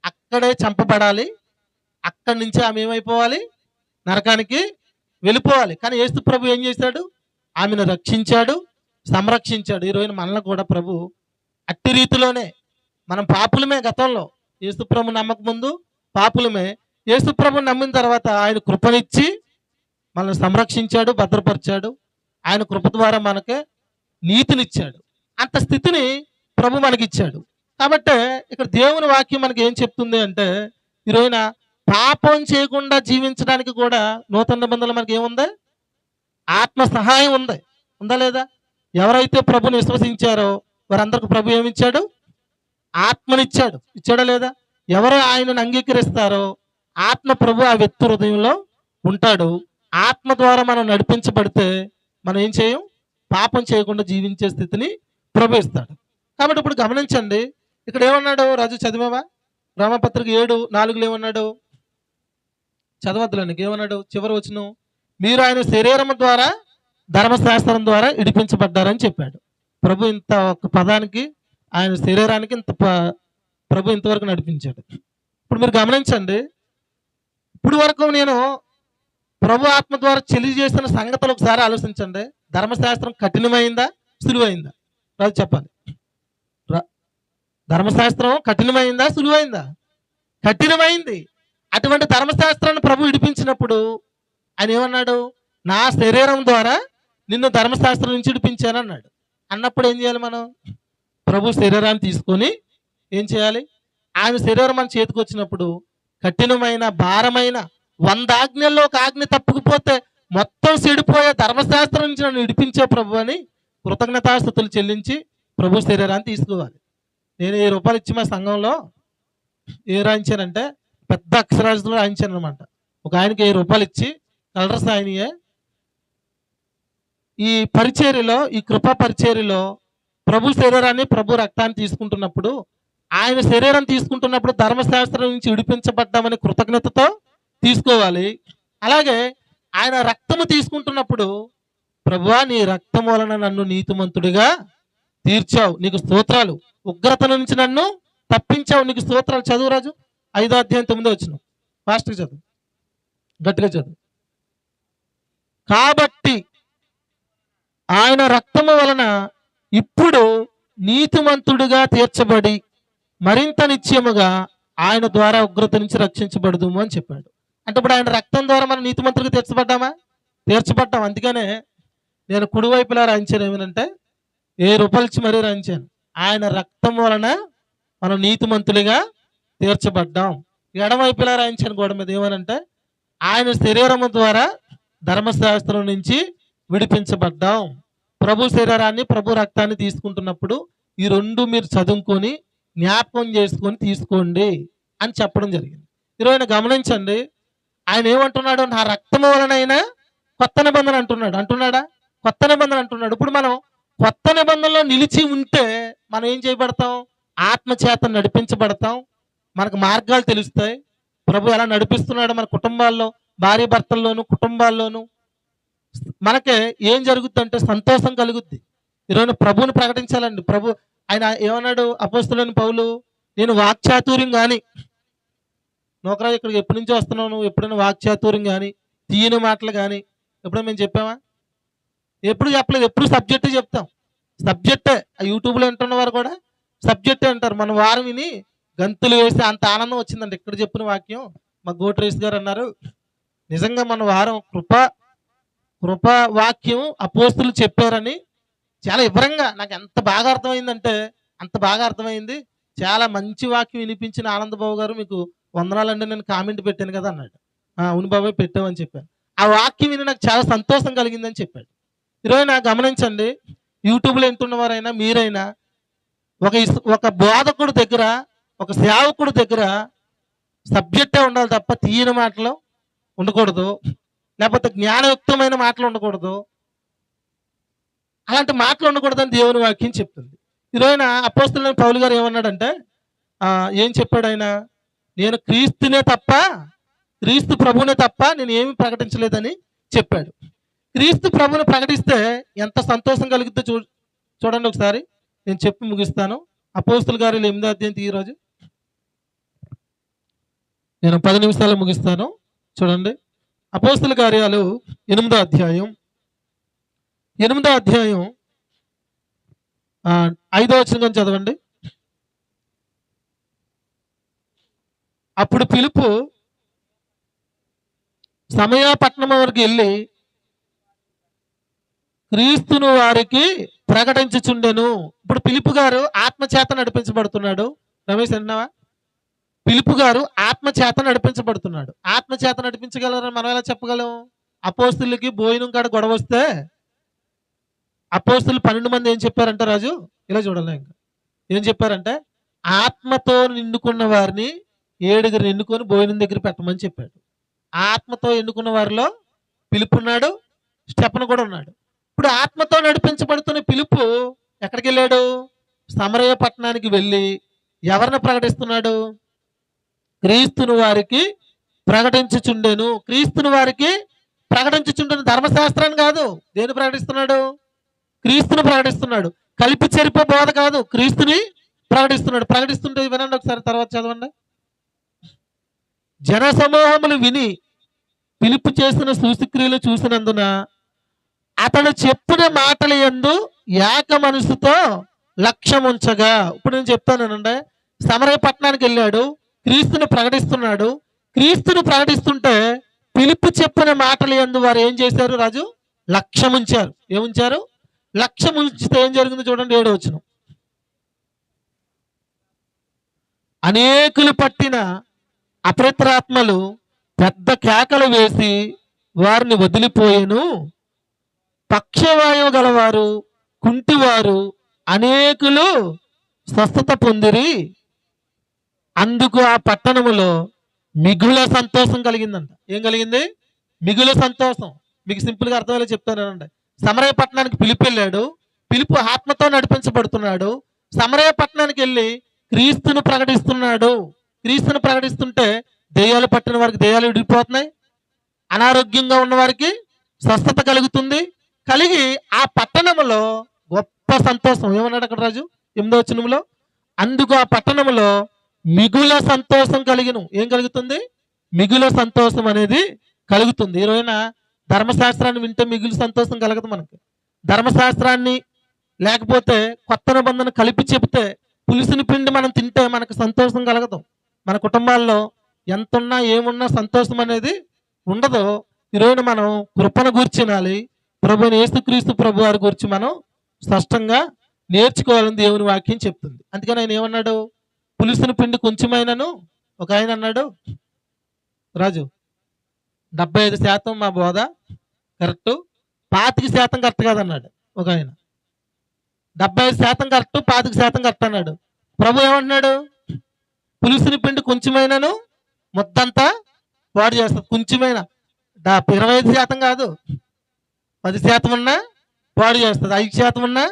అక్కడే చంపబడాలి, అక్కడి నుంచి ఆమె ఏమైపోవాలి, నరకానికి వెళ్ళిపోవాలి. కానీ యేసు ప్రభు ఏం చేశాడు? ఆమెను రక్షించాడు, సంరక్షించాడు. ఈరోజు మనల్ని కూడా ప్రభు అట్టి రీతిలోనే, మనం పాపులమే గతంలో, యేసు ప్రభు నమ్మక ముందు పాపులమే, యేసు ప్రభు నమ్మిన తర్వాత ఆయన కృపనిచ్చి మనల్ని సంరక్షించాడు, భద్రపరిచాడు. ఆయన కృప ద్వారా మనకే నీతినిచ్చాడు. అంత స్థితిని ప్రభు మనకిచ్చాడు. కాబట్టి ఇక్కడ దేవుని వాక్యం మనకి ఏం చెప్తుంది అంటే, ఈరోజున పాపం చేయకుండా జీవించడానికి కూడా నూతన నిబంధనలు మనకి ఏముంది? ఆత్మ సహాయం ఉంది. ఉందా లేదా? ఎవరైతే ప్రభుని విశ్వసించారో వారందరికి ప్రభు ఏమిచ్చాడు? ఆత్మనిచ్చాడు. ఇచ్చాడా లేదా? ఎవరు ఆయనను అంగీకరిస్తారో ఆత్మ ప్రభు ఆ వ్యక్తి హృదయంలో ఉంటాడు. ఆత్మ ద్వారా మనం నడిపించబడితే మనం ఏం చేయం? పాపం చేయకుండా జీవించే స్థితిని ప్రభు ఇస్తాడు. కాబట్టి ఇప్పుడు గమనించండి, ఇక్కడ ఏమన్నాడు? రాజు చదివావా? రామపత్రిక 7:4 ఏమన్నాడు? చదవద్దులనికి ఏమన్నాడు? చివరి వచనం, మీరు ఆయన శరీరం ద్వారా ధర్మశాస్త్రం ద్వారా ఇడిపించబడ్డారని చెప్పాడు. ప్రభు ఇంత ఒక పదానికి, ఆయన శరీరానికి ఇంత ప్రభు ఇంతవరకు నడిపించాడు. ఇప్పుడు మీరు గమనించండి, ఇప్పుడు వరకు నేను ప్రభు ఆత్మ ద్వారా చేసిన సంగతులు ఒకసారి ఆలోచించండి. ధర్మశాస్త్రం కఠినమైందా, సులువైందా? రాజు చెప్పాలి. ధర్మశాస్త్రం కఠినమైందా, సులువైందా? కఠినమైంది. అటువంటి ధర్మశాస్త్రాన్ని ప్రభు విడిపించినప్పుడు ఆయన ఏమన్నాడు? నా శరీరం ద్వారా నిన్ను ధర్మశాస్త్రం నుంచి విడిపించాను అన్నాడు. అన్నప్పుడు ఏం చేయాలి మనం? ప్రభు శరీరాన్ని తీసుకొని ఏం చేయాలి? ఆయన శరీరం మన చేతికి వచ్చినప్పుడు కఠినమైన, భారమైన 100 ఆజ్ఞల్లో ఒక ఆజ్ఞ తప్పుకుపోతే మొత్తం చెడిపోయే ధర్మశాస్త్రం నుంచి నన్ను విడిపించే ప్రభు అని కృతజ్ఞతాస్తుతులు చెల్లించి ప్రభు శరీరాన్ని తీసుకోవాలి. నేను 1000 రూపాయలు ఇచ్చి మా సంఘంలో రాయించానంటే పెద్ద అక్షరాలతో రాయించాను అనమాట. ఒక ఆయనకి 1000 రూపాయలు ఇచ్చి, కలర్స్ ఆయనయే, ఈ పరిచర్యలో, ఈ కృపా పరిచర్యలో ప్రభు శరీరాన్ని, ప్రభు రక్తాన్ని తీసుకుంటున్నప్పుడు, ఆయన శరీరం తీసుకుంటున్నప్పుడు ధర్మశాస్త్రం నుంచి విడిపించబడ్డామని కృతజ్ఞతతో తీసుకోవాలి. అలాగే ఆయన రక్తము తీసుకుంటున్నప్పుడు, ప్రభువా నీ రక్తం వలన నన్ను నీతిమంతుడిగా తీర్చావు, నీకు స్తోత్రాలు, ఉగ్రత నుంచి నన్ను తప్పించావు, నీకు స్తోత్రాలు. చదువు రాజు 5వ అధ్యాయం 9వ వచనం. ఫాస్ట్గా చదువు, గట్టిగా చదువు. కాబట్టి ఆయన రక్తము వలన ఇప్పుడు నీతిమంతుడిగా తీర్చబడి మరింత నిశ్చయముగా ఆయన ద్వారా ఉగ్రత నుంచి రక్షించబడదుము అని చెప్పాడు. అంటే ఇప్పుడు ఆయన రక్తం ద్వారా మనం నీతిమంతుడిగా తీర్చబడ్డామా? తీర్చబడ్డాం. అందుకనే నేను కుడివైపులా రాయించాను ఏమనంటే 1000 రూపాయలు ఇచ్చి మరీ రాయించాను, ఆయన రక్తం వలన మనం నీతిమంతులుగా తీర్చబడ్డాం. ఎడమవైపులా రాయించాను గోడ మీద ఏమనంటే ఆయన శరీరము ద్వారా ధర్మశాస్త్రం నుంచి విడిపించబడ్డాం. ప్రభు శరీరాన్ని, ప్రభు రక్తాన్ని తీసుకుంటున్నప్పుడు ఈ రెండు మీరు చదువుకొని జ్ఞాపకం చేసుకొని తీసుకోండి అని చెప్పడం జరిగింది. ఈరోజు గమనించండి, ఆయన ఏమంటున్నాడు? నా రక్తము వలనైనా కొత్త నిబంధన అంటున్నాడా? కొత్త నిబంధన అంటున్నాడు. ఇప్పుడు మనం కొత్త నిబంధనలో నిలిచి ఉంటే మనం ఏం చేయబడతాం? ఆత్మచేత నడిపించబడతాం. మనకు మార్గాలు తెలుస్తాయి. ప్రభు ఎలా నడిపిస్తున్నాడో మన కుటుంబాల్లో, భార్య భర్తల్లోనూ, కుటుంబాల్లోనూ మనకే ఏం జరుగుద్దంటే సంతోషం కలుగుద్ది. ఈరోజు ప్రభువుని ప్రకటించాలండి. ప్రభు ఆయన ఏమన్నాడు? అపోస్తలుడైన పౌలు, నేను వాక్చాతుర్యం కానీ, నోకరాజు ఇక్కడికి ఎప్పటి నుంచి వస్తున్నావు, నువ్వు ఎప్పుడైనా వాక్చాతుర్యం కానీ, తీయని మాటలు కానీ ఎప్పుడైనా మేము చెప్పామా? ఎప్పుడు చెప్పలేదు. ఎప్పుడు సబ్జెక్టే చెప్తాం. సబ్జెక్టే. యూట్యూబ్లో వింటున్న వారు కూడా సబ్జెక్టే అంటారు. మన వారం విని గంతులు వేసి అంత ఆనందం వచ్చిందండి. ఇక్కడ చెప్పిన వాక్యం మా గోట్రేస్ గారు అన్నారు, నిజంగా మన వారం కృప వాక్యం అపోస్తులు చెప్పారని చాలా వివరంగా నాకు ఎంత బాగా అర్థమైందంటే అంత బాగా అర్థమైంది. చాలా మంచి వాక్యం వినిపించిన ఆనందబాబు గారు మీకు వందనాలండి, నేను కామెంట్ పెట్టాను కదా అన్నాడు. అవును బాబాయ్ పెట్టామని చెప్పాను. ఆ వాక్యం విని నాకు చాలా సంతోషం కలిగిందని చెప్పాడు. ఈరోజు నాకు గమనించండి, యూట్యూబ్లో ఎంతున్నవారైనా మీరైనా ఒక బోధకుడు దగ్గర, ఒక సేవకుడు దగ్గర సబ్జెక్టే ఉండాలి తప్ప తీయని మాటలు ఉండకూడదు, లేకపోతే జ్ఞానయుక్తమైన మాటలు ఉండకూడదు. అలాంటి మాటలు ఉండకూడదని దేవుని వాక్యం చెప్తుంది. ఈరోజు అపోస్తలుడైన పౌలు గారు ఏమన్నాడంటే, ఏం చెప్పాడు ఆయన? నేను క్రీస్తు ప్రభునే తప్ప నేను ఏమి ప్రకటించలేదని చెప్పాడు. క్రీస్తు ప్రభుని ప్రకటిస్తే ఎంత సంతోషం కలుగుతుందో చూడండి ఒకసారి. నేను చెప్పి ముగిస్తాను. అపోస్తల కార్యాలు 8వ అధ్యాయం ఈరోజు నేను 10 నిమిషాలు ముగిస్తాను. చూడండి, అపోస్తల కార్యాలు 8వ అధ్యాయం 5వ వచనం చదవండి. అప్పుడు పిలుపు సమయ పట్టణం వరకు వెళ్ళి క్రీస్తును వారికి ప్రకటించుచుండెను. ఇప్పుడు పిలుపు గారు ఆత్మచేత నడిపించబడుతున్నాడు. రమేష్ అన్నావా? పిలుపు గారు ఆత్మచేత నడిపించబడుతున్నాడు. ఆత్మచేత నడిపించగలరని మనం ఎలా చెప్పగలం? అపోస్తులకి భోజనం కాడ గొడవ వస్తే అపోస్తులు 12 మంది ఏం చెప్పారంటే, రాజు ఇలా చూడాలి, ఇంకా ఏం చెప్పారంటే, ఆత్మతో నిండుకున్న వారిని 7 ఎన్నుకొని భోజనం దగ్గర పెట్టమని చెప్పాడు. ఆత్మతో ఎన్నుకున్న వారిలో పిలుపు ఉన్నాడు, స్టెఫను కూడా ఉన్నాడు. ఇప్పుడు ఆత్మతో నడిపించబడుతున్న పిలుపు ఎక్కడికి వెళ్ళాడు? సమరయ పట్టణానికి వెళ్ళి ఎవరిని ప్రకటిస్తున్నాడు? క్రీస్తును వారికి ప్రకటించుచుండెను. క్రీస్తును వారికి ప్రకటించుచుండెను. ధర్మశాస్త్రాన్ని కాదు, దేని ప్రకటిస్తున్నాడు? క్రీస్తుని ప్రకటిస్తున్నాడు. కలిపి చెరిపే బోధ కాదు, క్రీస్తుని ప్రకటిస్తున్నాడు. ప్రకటిస్తుంటే వినండి ఒకసారి, తర్వాత చదవండి. జన సమూహములు విని పిలుపు చేసిన సూచక్రియలు చూసినందున అతడు చెప్పిన మాటల యందు ఏక మనసుతో లక్ష్యం ఉంచగా. ఇప్పుడు నేను చెప్తానండి, సమరయ పట్టణానికి వెళ్ళాడు, క్రీస్తుని ప్రకటిస్తున్నాడు. క్రీస్తుని ప్రకటిస్తుంటే పిలుపు చెప్పిన మాటల యందు వారు ఏం చేశారు? రాజు లక్ష్యం ఉంచారు. ఏముంచారు? లక్ష్యం ఉంచితే ఏం జరిగింది చూడండి, 7వ వచనం. అనేకులు పట్టిన అపవిత్రాత్మలు పెద్ద కేకలు వేసి వారిని వదిలిపోయేను. పక్షవాయువు గలవారు, కుంటివారు అనేకులు స్వస్థత పొందిరి. అందుకు ఆ పట్టణములో మిగుల సంతోషం కలిగిందంట. ఏం కలిగింది? మిగుల సంతోషం. మీకు సింపుల్గా అర్థమయ్యేలా చెప్తానండి. సమరయ పట్టణానికి పిలుపు వెళ్ళాడు, పిలుపు ఆత్మతో నడిపించబడుతున్నాడు. సమరయ పట్టణానికి వెళ్ళి క్రీస్తును ప్రకటిస్తున్నాడు. క్రీస్తును ప్రకటిస్తుంటే దెయ్యాలు పట్టిన వారికి దెయ్యాలు విడిపోతున్నాయి, అనారోగ్యంగా ఉన్న వారికి స్వస్థత కలుగుతుంది. కలిగి ఆ పట్టణంలో గొప్ప సంతోషం. ఏమన్నాడు అక్కడ రాజు 8వ వచనంలో? అందుకు ఆ పట్టణంలో మిగుల సంతోషం కలిగిను. ఏం కలుగుతుంది? మిగుల సంతోషం అనేది కలుగుతుంది. ఈ రోజున ధర్మశాస్త్రాన్ని వింటే మిగులు సంతోషం కలగదు మనకి. ధర్మశాస్త్రాన్ని లేకపోతే కొత్త నిబంధన కలిపి చెబితే పులిసిన పిండి మనం తింటే మనకు సంతోషం కలగదు. మన కుటుంబాల్లో ఎంతున్నా ఏమున్నా సంతోషం అనేది ఉండదు. ఈరోజు మనం కృపను గూర్చినాలి, ప్రభుని యేసుక్రీస్తు ప్రభు వారి గురించి మనం స్పష్టంగా నేర్చుకోవాలని దేవుని వాక్యం చెప్తుంది. అందుకని ఆయన ఏమన్నాడు? పులిసిన పిండి కొంచెమైనను. ఒక ఆయన అన్నాడు, రాజు 75% మా బోధ కరెక్టు, 25% కరెక్ట్ కాదన్నాడు. ఒక ఆయన 75% కరెక్ట్, 25% కరెక్ట్ అన్నాడు. ప్రభు ఏమంటున్నాడు? పులిసిన పిండి కొంచెమైనను మొత్తంతా పాడు చేస్తుంది. కొంచెమైన 25% కాదు, 10% ఉన్నా పాడు చేస్తుంది, 5% ఉన్నా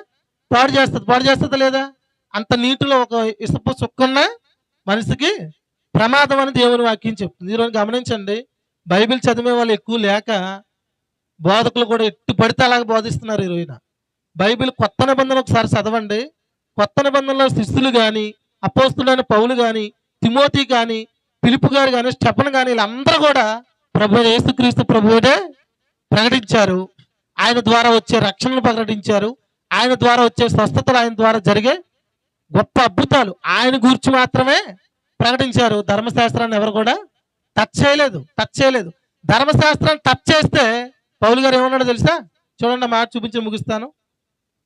పాడు చేస్తుంది. పాడు చేస్తుందా లేదా? అంత నీటిలో ఒక ఇసుపు చుక్కున్నా మనిషికి ప్రమాదం అని దేవుని వాక్యం చెప్తుంది. ఈరోజు గమనించండి, బైబిల్ చదివే వాళ్ళు ఎక్కువ లేక బోధకులు కూడా ఎట్టు పడితే అలాగే బోధిస్తున్నారు. ఈ రోజున బైబిల్ కొత్త నిబంధన ఒకసారి చదవండి. కొత్త నిబంధనలో శిష్యులు కానీ, అపోస్తులైన పౌలు కానీ, తిమోతి కానీ, పిలుపు గారు కానీ, స్టెఫను కానీ, వీళ్ళందరూ కూడా ప్రభు యేసుక్రీస్తు ప్రభువునే ప్రకటించారు. ఆయన ద్వారా వచ్చే రక్షణను ప్రకటించారు. ఆయన ద్వారా వచ్చే స్వస్థతలు, ఆయన ద్వారా జరిగే గొప్ప అద్భుతాలు ఆయన గురించి మాత్రమే ప్రకటించారు. ధర్మశాస్త్రాన్ని ఎవరు కూడా టచ్ చేయలేదు. ధర్మశాస్త్రాన్ని టచ్ చేస్తే పౌలు గారు ఏమన్నాడు తెలుసా? చూడండి, మాట చూపించి ముగిస్తాను.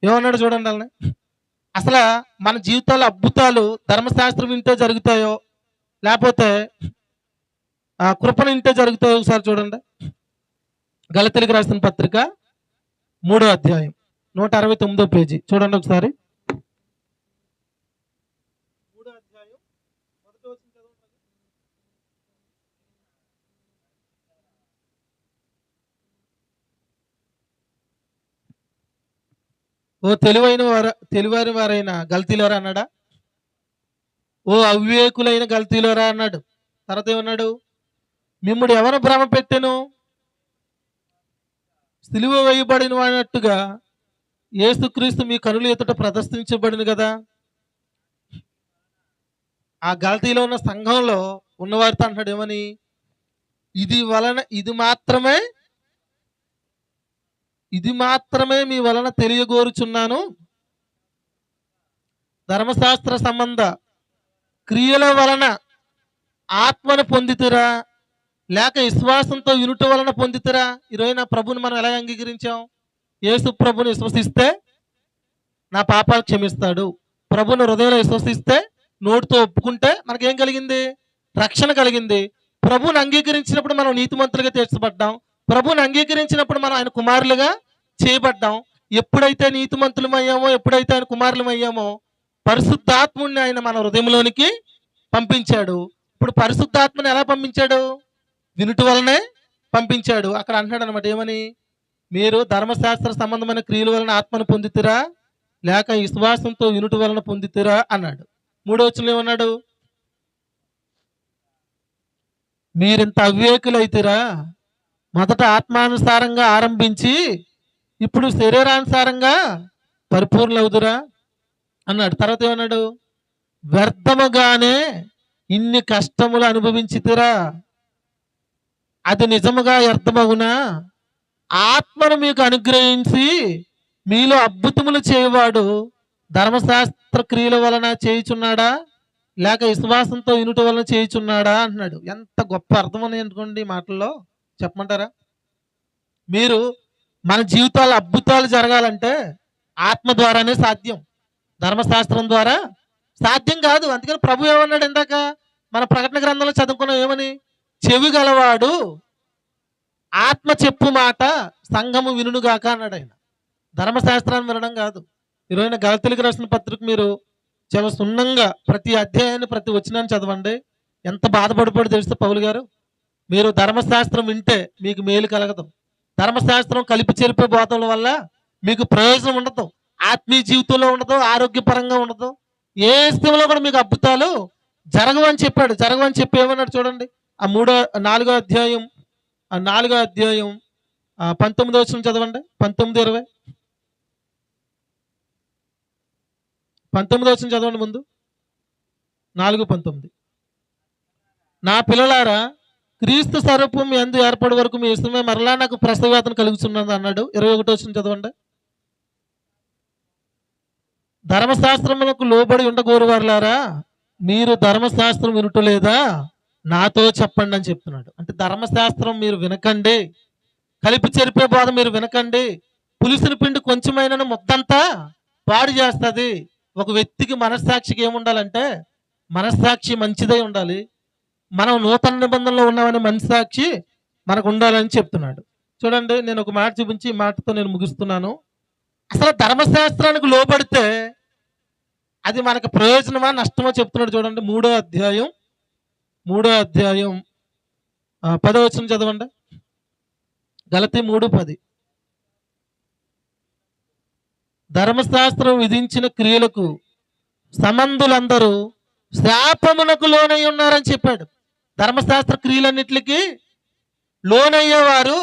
ఏమన్నాడు చూడండి వాళ్ళని. అసలు మన జీవితాల్లో అద్భుతాలు ధర్మశాస్త్రం వింటే జరుగుతాయో లేకపోతే ఆ కృపను వింటే జరుగుతాయో ఒకసారి చూడండి. గలతీయులకు రాసిన పత్రిక 3వ అధ్యాయం 169వ పేజీ చూడండి ఒకసారి. 3వ అధ్యాయం 1వ వచనం చదవండి. ఓ తెలివైన వారైన గల్తీలోరా అన్నాడా? ఓ అవివేకులైన గల్తీలోరా అన్నాడు. తర్వాత ఏమన్నాడు? మిమ్ముడు ఎవరు భ్రమ పెట్టెను? సిలువ వేయబడిన వాడినట్టుగా యేసుక్రీస్తు మీ కనుల ఎదుట ప్రదర్శించబడిన కదా. ఆ గల్తీలో ఉన్న సంఘంలో ఉన్నవారితో అంటాడు ఏమని? ఇది మాత్రమే మీ వలన తెలియగోరుచున్నాను. ధర్మశాస్త్ర సంబంధ క్రియల వలన ఆత్మను పొందితురా లేక విశ్వాసంతో వినుట వలన పొందితురా? ఈరోజు నా ప్రభుని మనం ఎలా అంగీకరించాం? యేసు ప్రభుని విశ్వసిస్తే నా పాపాలు క్షమిస్తాడు. ప్రభుని హృదయంలో విశ్వసిస్తే, నోటితో ఒప్పుకుంటే మనకేం కలిగింది? రక్షణ కలిగింది. ప్రభుని అంగీకరించినప్పుడు మనం నీతిమంతులుగా తీర్చబడ్డాం. ప్రభుని అంగీకరించినప్పుడు మనం ఆయన కుమారులుగా చేయబడ్డాం. ఎప్పుడైతే నీతిమంతులమయ్యామో, ఎప్పుడైతే ఆయన కుమారులమయ్యామో, పరిశుద్ధాత్ముడిని ఆయన మన హృదయంలోనికి పంపించాడు. ఇప్పుడు పరిశుద్ధాత్మని ఎలా పంపించాడు? వినుట వలనే పంపించాడు. అక్కడ అంటున్నాడు అనమాట ఏమని? మీరు ధర్మశాస్త్ర సంబంధమైన క్రియల వలన ఆత్మను పొందుతురా లేక విశ్వాసంతో వినుట వలన పొందుతురా అన్నాడు. 3వ వచనంలో ఏమన్నాడు? మీరింత అవివేకులైతురా, మొదట ఆత్మానుసారంగా ఆరంభించి ఇప్పుడు శరీరానుసారంగా పరిపూర్ణులవుదురా అన్నాడు. తర్వాత ఏమన్నాడు? వ్యర్థముగానే ఇన్ని కష్టములు అనుభవించితిరా, అది నిజముగా వ్యర్థమగునా? ఆత్మను మీకు అనుగ్రహించి మీలో అద్భుతములు చేయవాడు ధర్మశాస్త్ర క్రియల వలన చేయుచున్నాడా లేక విశ్వాసంతో వినుట వలన చేయుచున్నాడా అంటున్నాడు. ఎంత గొప్ప అర్థం ఉంది అనుకోండి ఈ మాటల్లో, చెప్పమంటారా? మీరు మన జీవితాల్లో అద్భుతాలు జరగాలంటే ఆత్మ ద్వారానే సాధ్యం, ధర్మశాస్త్రం ద్వారా సాధ్యం కాదు. అందుకని ప్రభు ఏమన్నాడు ఇందాక మన ప్రకటన గ్రంథంలో చదువుకున్నాం ఏమని? చెవి గలవాడు ఆత్మ చెప్పు మాట సంఘము వినుగాక అన్నాడు ఆయన. ధర్మశాస్త్రాన్ని వినడం కాదు. ఈరోజు గలతీయులకు రాసిన పత్రిక మీరు చాలా సున్నంగా ప్రతి అధ్యాయాన్ని ప్రతి వచనాన్ని చదవండి. ఎంత బాధపడిపోయి తెలుస్తే పౌలు గారు, మీరు ధర్మశాస్త్రం వింటే మీకు మేలు కలగదు. ధర్మశాస్త్రం కలిపి చెరిపే బోధనల వల్ల మీకు ప్రయోజనం ఉండదు, ఆత్మీయ జీవితంలో ఉండదు, ఆరోగ్యపరంగా ఉండదు, ఏ స్థితిలో కూడా మీకు అద్భుతాలు జరగవని చెప్పాడు. జరగవని చెప్పి ఏమన్నాడు చూడండి. ఆ 4వ అధ్యాయం 19వ వచనం చదవండి. 19:20 19వ వచనం చదవండి ముందు. 4:19 నా పిల్లలారా, క్రీస్తు స్వరూపం యందు ఏర్పడే వరకు మీ ఇష్టమే మరలా నాకు ప్రసవవేదన కలుగుతున్నది అన్నాడు. 21వ వచనం చదవండి. ధర్మశాస్త్రములకు లోబడి ఉండగోరు వారులారా, మీరు ధర్మశాస్త్రం వినుటలేదా? నాతో చెప్పండి అని చెప్తున్నాడు. అంటే ధర్మశాస్త్రం మీరు వినకండి, కలిపి చెరిపే బోధ మీరు వినకండి. పులిసిన పిండి కొంచెమైనా ముద్దంతా పాడు చేస్తుంది. ఒక వ్యక్తికి మనస్సాక్షికి ఏముండాలంటే మనస్సాక్షి మంచిదై ఉండాలి. మనం నూతన నిబంధనలో ఉన్నామని మనస్సాక్షి మనకు ఉండాలని చెప్తున్నాడు. చూడండి, నేను ఒక మాట చూపించి ఈ మాటతో నేను ముగిస్తున్నాను. అసలు ధర్మశాస్త్రానికి లోబడితే అది మనకు ప్రయోజనమా నష్టమా చెప్తున్నాడు. చూడండి, 3వ అధ్యాయం 10వ వచనం చదవండి. గలతీ 3:10 ధర్మశాస్త్రం విధించిన క్రియలకు సంబంధులందరూ శాపమునకు లోనై ఉన్నారని చెప్పాడు. ధర్మశాస్త్ర క్రియలన్నిటికీ లోనయ్యేవారు